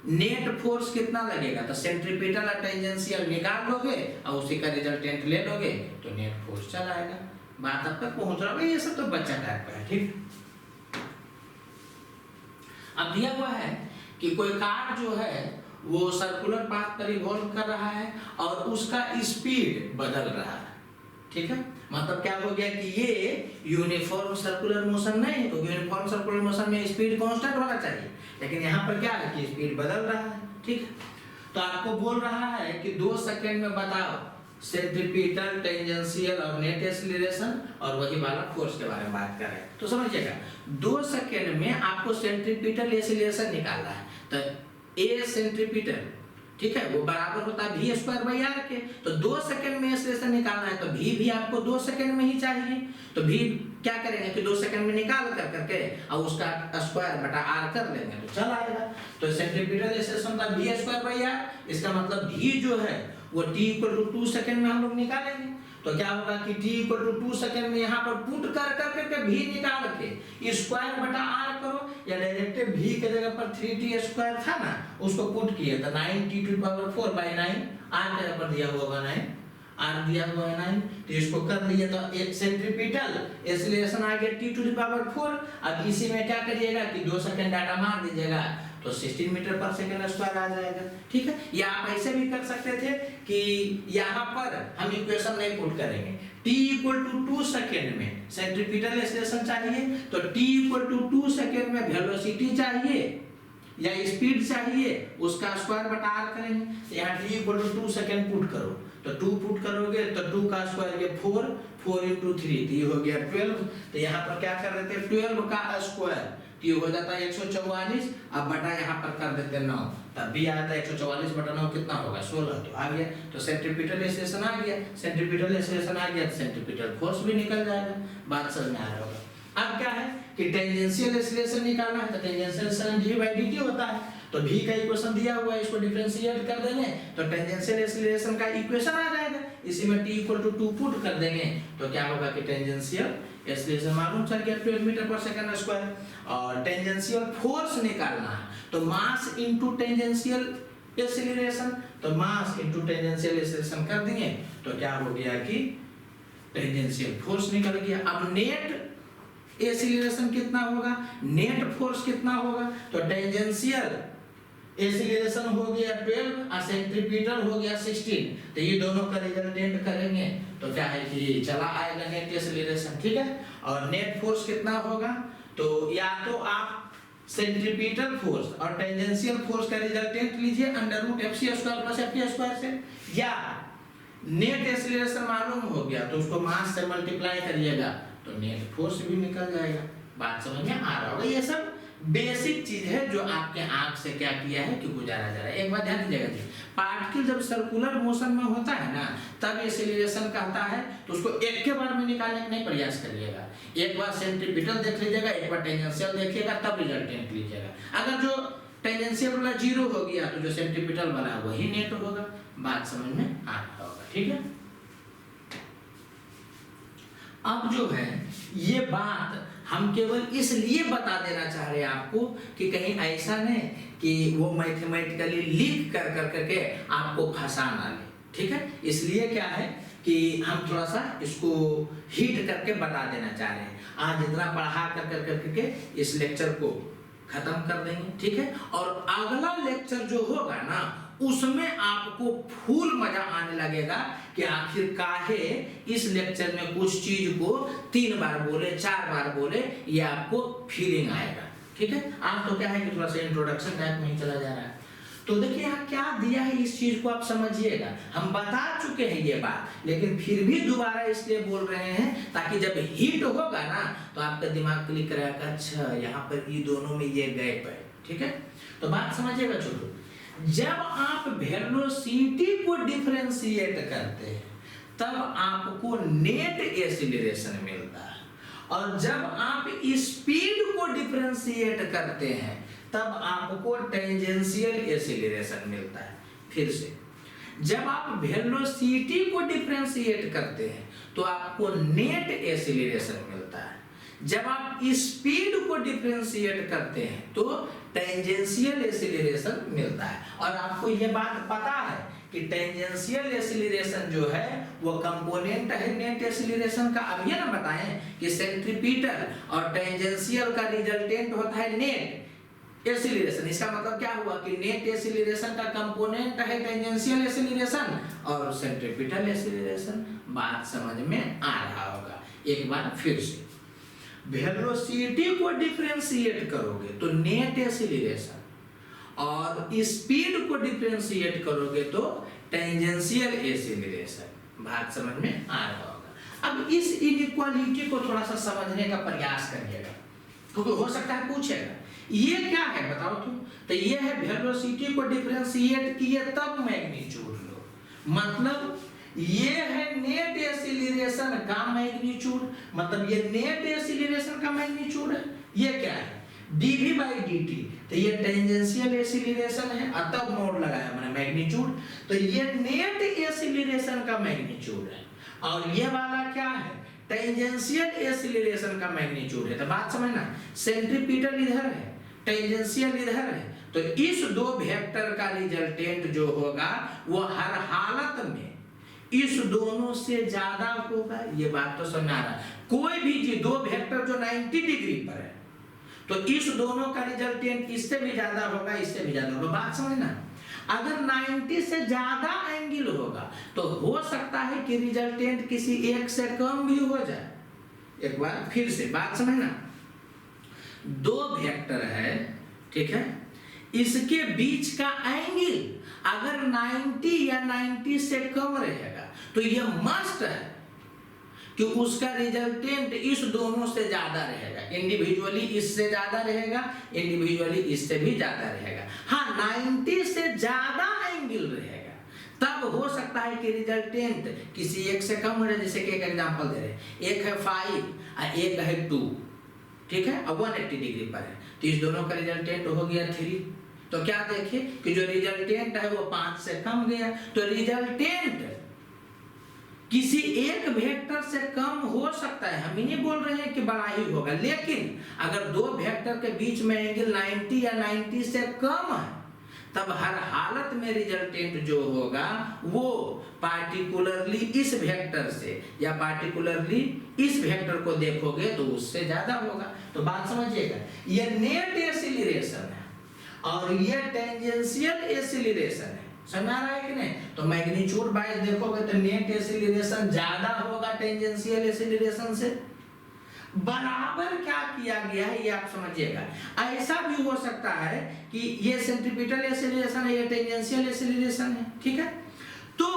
नेट फोर्स कितना लगेगा तो सेंट्रीपिटल और टेंजेंशियल निकाल लोगे और उसी का रिजल्टेंट ले लोगे तो नेट फोर्स चल आएगा। बात अब तक पहुंच रहा है, ये सब तो बच्चा टाइप का है, ठीक। अब दिया हुआ है कि कोई कार जो है वो सर्कुलर पाथ पर रिवॉल्व कर रहा है और उसका स्पीड बदल रहा है, ठीक है। मतलब क्या हो गया कि ये यूनिफॉर्म सर्कुलर मोशन नहीं है, तो यूनिफॉर्म सर्कुलर मोशन में स्पीड कांस्टेंट होना चाहिए, लेकिन यहाँ पर क्या है कि स्पीड बदल रहा है, ठीक है। तो आपको बोल रहा है कि 2 सेकंड में बताओ सेंट्रीपिटल, टेंजेंशियल और नेट एक्सीलरेशन, और वही वाला फोर्स के बारे में बात कर रहे हैं। तो समझिएगा 2 सेकंड में आपको सेंट्रीपिटल एक्सीलरेशन निकालना है, तो ए सेंट्रीपिटल, ठीक है, वो बराबर होता है v²/r के। तो 2 सेकंड में एक्सीलरेशन निकालना है तो v भी आपको 2 सेकंड में ही चाहिए। तो v क्या करेंगे कि 2 सेकंड में निकाल कर करके और उसका स्क्वायर/r कर लेंगे तो चल आएगा। तो सेंट्रीपिटल एक्सीलरेशन का v²/r, इसका मतलब v जो है वो t = 2 सेकंड में हम लोग निकालेंगे। तो क्या होगा कि t = 2 सेकंड में यहाँ पर पुट कर करके v निकाल के स्क्वायर/r करो, या डायरेक्ट v के जगह पर 3t² था ना, उसको पुट किए तो 9t⁴/9, r के जगह पर दिया हुआ होगा 9, r दिया हुआ है 9, तो इसको कर लिए तो एक सेंट्रीपिटल एक्सीलरेशन आ गया t⁴। अब इसी में क्या करिएगा कि 2 सेकंड डाटा मार दीजिएगा तो 16 मीटर/सेकंड² आ जाएगा, ठीक है। या आप ऐसे भी कर सकते थे कि यहाँ पर हम इक्वेशन नहीं पुट करेंगे, t = 2 सेकंड में सेंट्रीपिटल एक्सीलरेशन चाहिए तो t = 2 सेकंड में वेलोसिटी चाहिए या स्पीड चाहिए, उसका स्क्वायर/r करेंगे। तो यहाँ t = 2 सेकंड पुट करो, तो 2 पुट करोगे तो 2 का स्क्वायर ये 4, 4 × 3 तो ये हो गया 12। तो यहाँ पर क्या कर देते हैं 12 का स्क्वायर, ये हो जाता है 144, अब बटा यहाँ पर कर देते हैं 9, तब भी आता है 144/9 कितना होगा 16, तो आ गया। तो सेंट्रीपिटल एक्सीलरेशन आ गया, सेंट्रीपिटल एक्सीलरेशन आ गया तो सेंट्रीपिटल फोर्स भी निकल जाएगा। बात समझ में आ रहा होगा। अब क्या है कि टेंजेंशियल एक्सीलरेशन निकालना है, तो टेंजेंशियल एक्सीलरेशन dv/dt होता है, तो v का इक्वेशन दिया हुआ है, इसको डिफरेंशिएट कर देंगे तो टेंजेंशियल एक्सीलरेशन का इक्वेशन आ जाएगा। इसी में t = 2 पुट कर देंगे तो क्या होगा कि टेंजेंशियल एक्सीलरेशन मालूम चल गया 12 मीटर/सेकंड²। और टेंजेंशियल फोर्स निकालना है तो मास इनटू टेंजेंशियल एक्सीलरेशन, तो मास इनटू टेंजेंशियल एक्सीलरेशन कर दिए तो क्या हो गया कि टेंजेंशियल फोर्स निकल गया। अब नेट एक्सीलरेशन कितना होगा, नेट फोर्स कितना होगा, तो टेंजेंशियल एक्सीलरेशन हो गया 12 और सेंट्रीपिटल हो गया 16, तो ये दोनों का रिजल्टेंट करेंगे तो क्या है कि चला आएगा नेट एक्सीलरेशन, ठीक है। और नेट फोर्स कितना होगा, तो या तो आप सेंट्रीपिटल फोर्स और टेंजेंशियल फोर्स का रिजल्टेंट लीजिए √fc² + fp² से, या नेट एक्सीलरेशन मालूम हो गया तो उसको मास से मल्टीप्लाई करिएगा तो नेट फोर्स भी निकल जाएगा। बात समझ में आ रहा होगा। ये सब बेसिक चीज है जो आपके आंख से क्या किया है कि गुजारा जा रहा है। एक बात ध्यान दीजिएगा जी, पार्टिकल जब सर्कुलर मोशन में होता है ना तब एक्सीलरेशन कहता है, तो उसको एक के बार में निकालने का नहीं प्रयास करिएगा। एक बार सेंट्रीपिटल देख लीजिएगा, एक बार टेंजेंशियल देखिएगा, तब रिजल्टेंट लीजिएगा। अगर जो टेंजेंशियल वाला 0 हो गया तो जो सेंट्रीपिटल वाला वही नेट होगा। बात समझ में आ रहा होगा, ठीक है। अब जो है ये बात हम केवल इसलिए बता देना चाह रहे हैं आपको कि कहीं ऐसा नहीं कि वो मैथमेटिकली लिख कर करके आपको फंसा ना ले, ठीक है। इसलिए क्या है कि हम थोड़ा सा इसको हिट करके बता देना चाह रहे हैं। आज इतना पढ़ा कर करके इस लेक्चर को खत्म कर देंगे, ठीक है। और अगला लेक्चर जो होगा ना उसमें आपको फुल मजा आने लगेगा कि आखिर काहे इस लेक्चर में कुछ चीज को 3 बार बोले 4 बार बोले, ये आपको फीलिंग आएगा, ठीक है। आज तो क्या है कि थोड़ा सा इंट्रोडक्शन टाइप में ही चला जा रहा है। तो देखिए यहाँ क्या दिया है इस चीज को आप समझिएगा। हम बता चुके हैं ये बात, लेकिन फिर भी दोबारा इसलिए बोल रहे हैं ताकि जब हिट होगा ना तो आपका दिमाग क्लिक करेगा, अच्छा यहाँ पर ये दोनों में ये गैप है, ठीक है। तो बात समझिएगा छोटू, जब आप वेलोसिटी को डिफरेंशिएट करते हैं तब आपको नेट एक्सीलरेशन मिलता है, और जब आप स्पीड को डिफरेंशिएट करते हैं तब आपको टेंजेंशियल एक्सीलरेशन मिलता है। फिर से जब आप वेलोसिटी को डिफरेंशिएट करते हैं तो आपको नेट एक्सीलरेशन मिलता है। जब आप स्पीड को डिफरेंशिएट करते हैं तो टेंजेंशियल एक्सीलरेशन मिलता है। और आपको यह बात पता है कि टेंजेंशियल एक्सीलरेशन जो है वो कंपोनेंट है नेट एक्सीलरेशन का। अब ये ना बताएं कि सेंट्रीपिटल और टेंजेंशियल का रिजल्टेंट होता है नेट एक्सीलरेशन। इसका मतलब क्या हुआ कि नेट एक्सीलरेशन का कंपोनेंट है टेंजेंशियल एक्सीलरेशन और सेंट्रीपिटल एक्सीलरेशन। बात समझ में आ रहा होगा। एक बार फिर से, वेलोसिटी को डिफरेंशिएट करोगे तो नेट एक्सीलरेशन, और स्पीड को डिफरेंशिएट करोगे तो टेंजेंशियल एक्सीलरेशन। बात समझ में आ रहा होगा। अब इस इनइक्वालिटी को थोड़ा सा समझने का प्रयास करिएगा, क्योंकि हो सकता है पूछेगा ये क्या है बताओ तुम। तो ये है वेलोसिटी को डिफरेंशिएट किए तब मैग्नीट्यूड लो, मतलब ये है नेट एक्सीलरेशन का मैग्नीट्यूड, मतलब ये नेट एक्सीलरेशन का मैग्नीट्यूड है। ये क्या है dv by dt, तो ये टेंजेंशियल एक्सीलरेशन है, तब मोड लगाया मैंने मैग्नीट्यूड, तो ये नेट एक्सीलरेशन का मैग्नीट्यूड है। और ये वाला क्या है टेंजेंशियल एक्सीलरेशन का मैग्नीट्यूड है। तो बात समझना, सेंट्रीपिटल इधर है, टेंजेंशियल इधर है, तो इस दो वेक्टर का रिजल्टेंट जो होगा वो हर हालत में इस दोनों से ज्यादा होगा। ये बात तो समझ आ रहा है। कोई भी चीज दो वेक्टर जो 90 डिग्री पर है तो इस दोनों का रिजल्टेंट इससे भी ज्यादा होगा, इससे भी ज्यादा होगा। बात समझना, अगर 90 से ज्यादा एंगल होगा तो हो सकता है कि रिजल्टेंट किसी एक से कम भी हो जाए। एक बार फिर से बात समझना, दो वेक्टर है, ठीक है, इसके बीच का एंगल अगर 90 या 90 से कम रहेगा तो यह मस्ट है कि उसका रिजल्टेंट इस दोनों से ज्यादा रहेगा। इंडिविजुअली इससे ज्यादा रहेगा, इंडिविजुअली इससे भी ज्यादा रहेगा। हाँ, 90 से ज्यादा एंगल रहेगा तब हो सकता है कि रिजल्टेंट किसी एक से कम हो जाए। जैसे कि एक एग्जांपल दे रहे हैं, एक है 5 और एक है 2, ठीक है, अब 180 डिग्री पर है, तो इस दोनों का रिजल्टेंट हो गया 3। तो क्या देखिए कि जो रिजल्टेंट है वो 5 से कम गया, तो रिजल्टेंट किसी एक वेक्टर से कम हो सकता है। हम ये बोल रहे हैं कि बड़ा ही होगा, लेकिन अगर दो वेक्टर के बीच में एंगल 90 या 90 से कम है तब हर हालत में रिजल्टेंट जो होगा वो पार्टिकुलरली इस वेक्टर से या पार्टिकुलरली इस वेक्टर को देखोगे तो उससे ज्यादा होगा। तो बात समझिएगा, ये नेट एक्सीलरेशन है और ये टेंजेंशियल एक्सीलरेशन है। समझ आ रहा है कि नहीं? तो मैग्नीट्यूड वाइज देखोगे तो नेट एक्सीलरेशन ज्यादा होगा टेंजेंशियल एक्सीलरेशन से। बराबर क्या किया गया है ये आप समझिएगा। ऐसा भी हो सकता है कि ये सेंट्रीपिटल एक्सीलरेशन है, ये टेंजेंशियल एक्सीलरेशन है, ठीक है। तो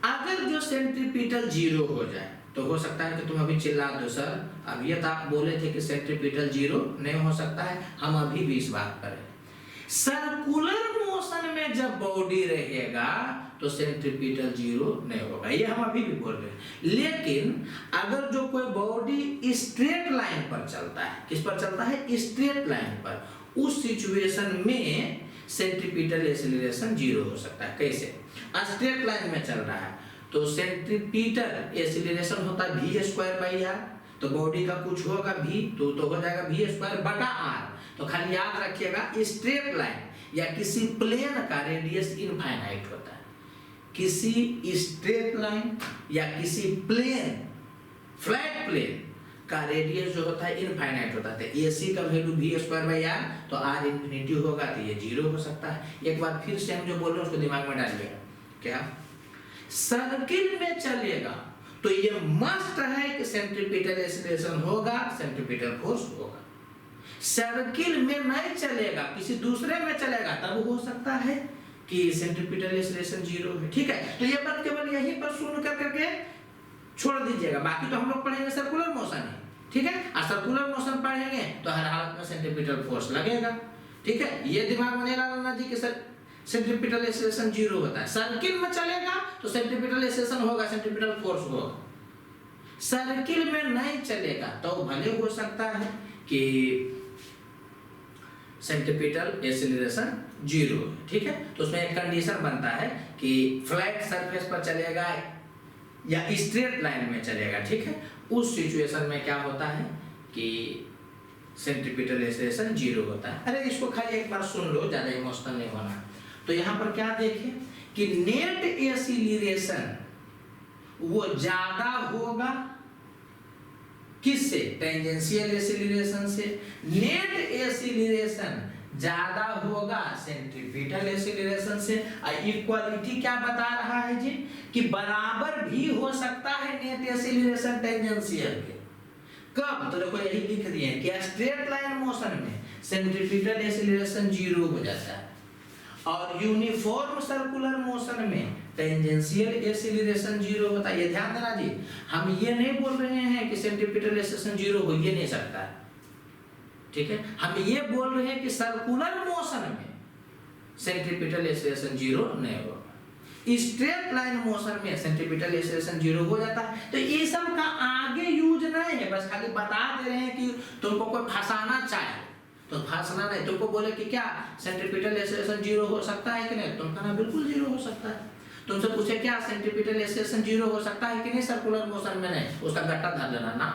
अगर जो सेंट्रीपिटल 0 हो जाए तो हो सकता है कि तुम अभी चिल्ला दो सर अब ये तो आप बोले थे कि सेंट्रीपिटल 0 नहीं हो सकता है, हम अभी भी इस बात पर है। सर्कुलर मोशन में जब बॉडी रहेगा तो सेंट्रीपिटल 0 नहीं होगा, ये हम अभी भी बोल रहे हैं। लेकिन अगर जो कोई बॉडी स्ट्रेट लाइन पर चलता है, किस पर चलता है? स्ट्रेट लाइन पर, उस सिचुएशन में सेंट्रीपिटल एक्सीलरेशन 0 हो सकता है। कैसे? स्ट्रेट लाइन में चल रहा है तो सेंट्रीपिटल एक्सीलरेशन होता है v²/r, तो बॉडी का कुछ होगा v तो हो जाएगा v²/r। तो खाली याद रखिएगा स्ट्रेट लाइन या किसी प्लेन का रेडियस इनफाइनाइट होता है। किसी स्ट्रेट लाइन या किसी प्लेन, फ्लैट प्लेन का रेडियस जो होता है इनफाइनाइट होता है। AC का वैल्यू v²/r, तो r इंफिनिटी होगा तो ये 0 हो सकता है। एक बार फिर से हम जो बोल रहे हैं उसको दिमाग में डालिएगा। क्या सर्किल में चलेगा तो ये मस्ट है कि सेंट्रीपिटल एक्सीलरेशन होगा, सेंट्रीपिटल फोर्स होगा। सर्किल में नहीं चलेगा, किसी दूसरे में चलेगा, तब हो सकता है कि सेंट्रीपिटल एक्सीलरेशन 0 है, ठीक है। तो ये बात केवल यहीं पर सुन करके छोड़ दीजिएगा, बाकी तो हम लोग पढ़ेंगे सर्कुलर मोशन है, ठीक है। और सर्कुलर मोशन पढ़ेंगे तो हर हालत में सेंट्रीपिटल फोर्स लगेगा, ठीक है। ये दिमाग में नहीं डालना जी कि सेंट्रीपिटल एक्सीलरेशन 0 होता है। सर्किल में चलेगा तो सेंट्रीपिटल एक्सीलरेशन होगा, सेंट्रीपिटल फोर्स होगा। सर्किल में नहीं चलेगा तो भले हो सकता है कि सेंट्रीपिटल एक्सीलरेशन 0 है, ठीक है। तो उसमें एक कंडीशन बनता है कि फ्लैट सरफेस पर चलेगा या स्ट्रेट लाइन में चलेगा, ठीक है। उस सिचुएशन में क्या होता है कि सेंट्रीपिटल एक्सीलरेशन 0 होता है। अरे इसको खाली एक बार सुन लो, ज्यादा इमोशनल नहीं होना। तो यहाँ पर क्या देखें कि नेट एक्सीलरेशन वो ज्यादा होगा किससे? टेंजेंशियल एक्सीलरेशन से। नेट एक्सीलरेशन ज्यादा होगा सेंट्रीपिटल एक्सीलरेशन से। इक्वालिटी क्या बता रहा है जी कि बराबर भी हो सकता है नेट एक्सीलरेशन टेंजेंशियल के। कब? तो देखो यही लिख दिए कि स्ट्रेट लाइन मोशन में सेंट्रीपिटल एक्सीलरेशन 0 हो जाता है और यूनिफॉर्म सर्कुलर मोशन में टेंजेंशियल एक्सीलरेशन 0 होता है। ये ध्यान देना जी, हम ये नहीं बोल रहे हैं कि सेंट्रीपिटल एक्सीलरेशन 0 हो ही नहीं सकता है, ठीक है। हम ये बोल रहे हैं कि सर्कुलर मोशन में सेंट्रीपिटल एक्सीलरेशन 0 नहीं होगा। स्ट्रेट लाइन मोशन में सेंट्रीपिटल एक्सीलरेशन 0 हो जाता है। तो ये सब का आगे यूज नहीं है, बस खाली बता दे रहे हैं कि तुमको कोई फंसाना चाहे तो फंसना नहीं। तुमको बोले कि क्या सेंट्रीपिटल एक्सीलरेशन 0 हो सकता है कि नहीं, तुम कहना बिल्कुल 0 हो सकता है। तुमसे पूछे क्या सेंट्रीपिटल एक्सीलरेशन 0 हो सकता है कि नहीं सर्कुलर मोशन में, नहीं, उसका गट्टा धर लेना ना,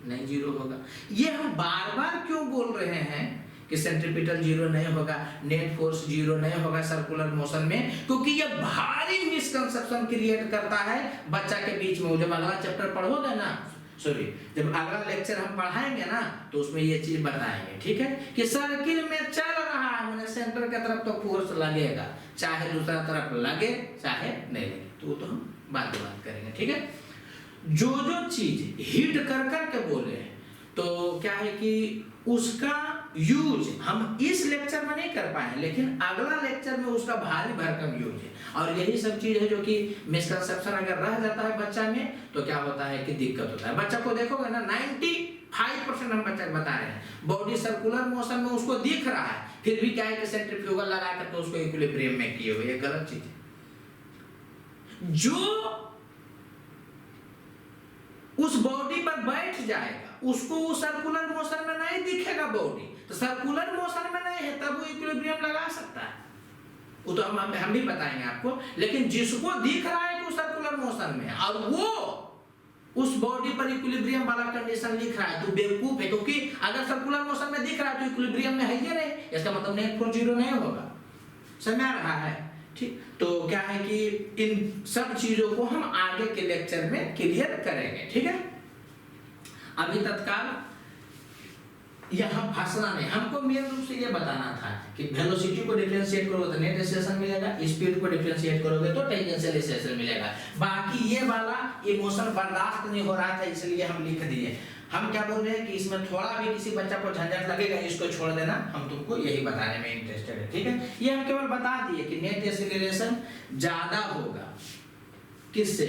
नहीं 0 होगा। ये हम बार बार क्यों बोल रहे हैं कि सेंट्रीपिटल 0 नहीं होगा, नेट फोर्स 0 नहीं होगा सर्कुलर मोशन में? क्योंकि ये भारी मिसकंसेप्शन क्रिएट करता है बच्चा के बीच में। जब अगला चैप्टर पढ़ोगे ना, सॉरी जब अगला लेक्चर हम पढ़ाएंगे ना, तो उसमें ये चीज बताएंगे, ठीक है, कि सर्किल में चल रहा है मैंने सेंटर की तरफ तो फोर्स लगेगा, चाहे दूसरा तरफ लगे चाहे नहीं लगे, तो तो हम बात करेंगे, ठीक है। जो चीज हिट कर के बोले हैं तो क्या है कि उसका यूज हम इस लेक्चर में नहीं कर पाए, लेकिन अगला लेक्चर में उसका भारी भरकम यूज है। और यही सब चीज है जो कि मिसकंसेप्शन अगर रह जाता है बच्चा में तो क्या होता है कि दिक्कत होता है। बच्चा को देखोगे ना 95% हम बच्चा बता रहे हैं बॉडी सर्कुलर मोशन में उसको दिख रहा है, फिर भी क्या है कि सेंट्रीफ्यूगल लगा करके उसको इक्विलिब्रियम में किए हुए, ये गलत चीज है। जो उस बॉडी पर बैठ जाएगा उसको वो सर्कुलर मोशन में नहीं दिखेगा बॉडी, तो सर्कुलर मोशन में नहीं है तब वो इक्विलिब्रियम लगा सकता है, वो तो हम भी बताएंगे आपको। लेकिन जिसको दिख रहा है कि वो सर्कुलर मोशन में है और वो उस बॉडी पर इक्विलिब्रियम वाला कंडीशन लिख रहा है तो बेवकूफ है, क्योंकि अगर सर्कुलर मोशन में दिख रहा है तो इक्विलिब्रियम में है ही नहीं, इसका मतलब नेट फोर्स 0 नहीं होगा। समझ आ रहा है? ठीक, तो क्या है कि इन सब चीजों को हम आगे के लेक्चर में क्लियर करेंगे, ठीक है। अभी तत्काल यहाँ फंसना नहीं, हमको मेन रूप से ये बताना था कि वेलोसिटी को डिफरेंशिएट करोगे तो नेट एक्सीलरेशन मिलेगा, स्पीड को डिफरेंशिएट करोगे तो टेंजेंशियल एक्सीलरेशन मिलेगा। बाकी ये वाला इमोशन बर्दाश्त नहीं हो रहा था इसलिए हम लिख दिए। हम क्या बोल रहे हैं कि इसमें थोड़ा भी किसी बच्चा को झंझट लगेगा इसको छोड़ देना, हम तुमको यही बताने में इंटरेस्टेड है, ठीक है। ये हम केवल बता दिए कि नेट एक्सीलरेशन ज्यादा होगा किससे?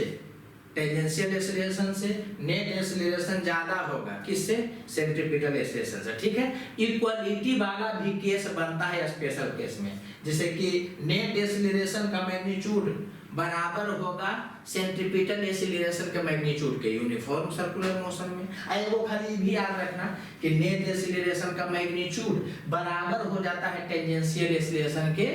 टेंजेंशियल एक्सीलरेशन से। नेट एक्सीलरेशन ज्यादा होगा किससे? सेंट्रीपिटल एक्सीलरेशन से, ठीक है। इक्वालिटी वाला भी केस बनता है स्पेशल केस में, जैसे कि नेट एक्सीलरेशन का मैग्नीट्यूड बराबर होगा सेंट्रीपिटल एक्सीलरेशन के मैग्नीट्यूड के यूनिफॉर्म सर्कुलर मोशन में। वो खाली भी याद रखना कि नेट एक्सीलरेशन का मैग्नीट्यूड बराबर हो जाता है टेंजेंशियल एक्सीलरेशन के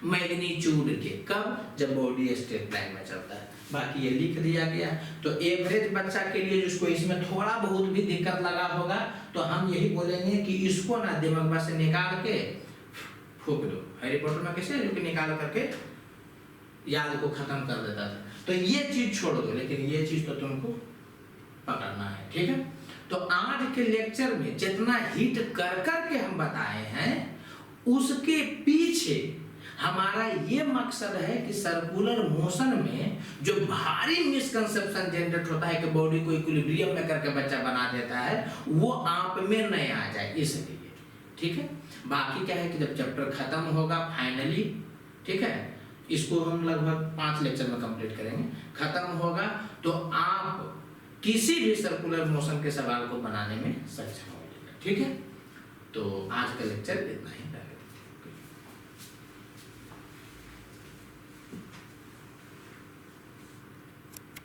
मैग्नीट्यूड के। कब? जब बॉडी स्ट्रेट लाइन में चलता है। बाकी ये लिख दिया गया। तो एवरेज बच्चा के लिए जिसको इसमें थोड़ा बहुत भी दिक्कत लगा होगा तो हम यही बोलेंगे कि इसको ना दिमाग से निकाल के फूक दो। हैरी पॉटर में कैसे जो कि निकाल करके याद को खत्म कर देता था, तो ये चीज छोड़ दो, लेकिन ये चीज तो तुमको पकड़ना है, ठीक है। तो आज के लेक्चर में जितना हिट कर के हम बताए हैं उसके पीछे हमारा ये मकसद है कि सर्कुलर मोशन में जो भारी मिसकंसेप्शन जनरेट होता है कि बॉडी को इक्विलिब्रियम में करके बच्चा बना देता है वो आप में नहीं आ जाए, इसलिए, ठीक है। बाकी क्या है कि जब चैप्टर खत्म होगा फाइनली, ठीक है, इसको हम लगभग 5 लेक्चर में कंप्लीट करेंगे, खत्म होगा तो आप किसी भी सर्कुलर मोशन के सवाल को बनाने में सक्षम होंगे, ठीक है। तो आज का लेक्चर इतना ही रहेगा।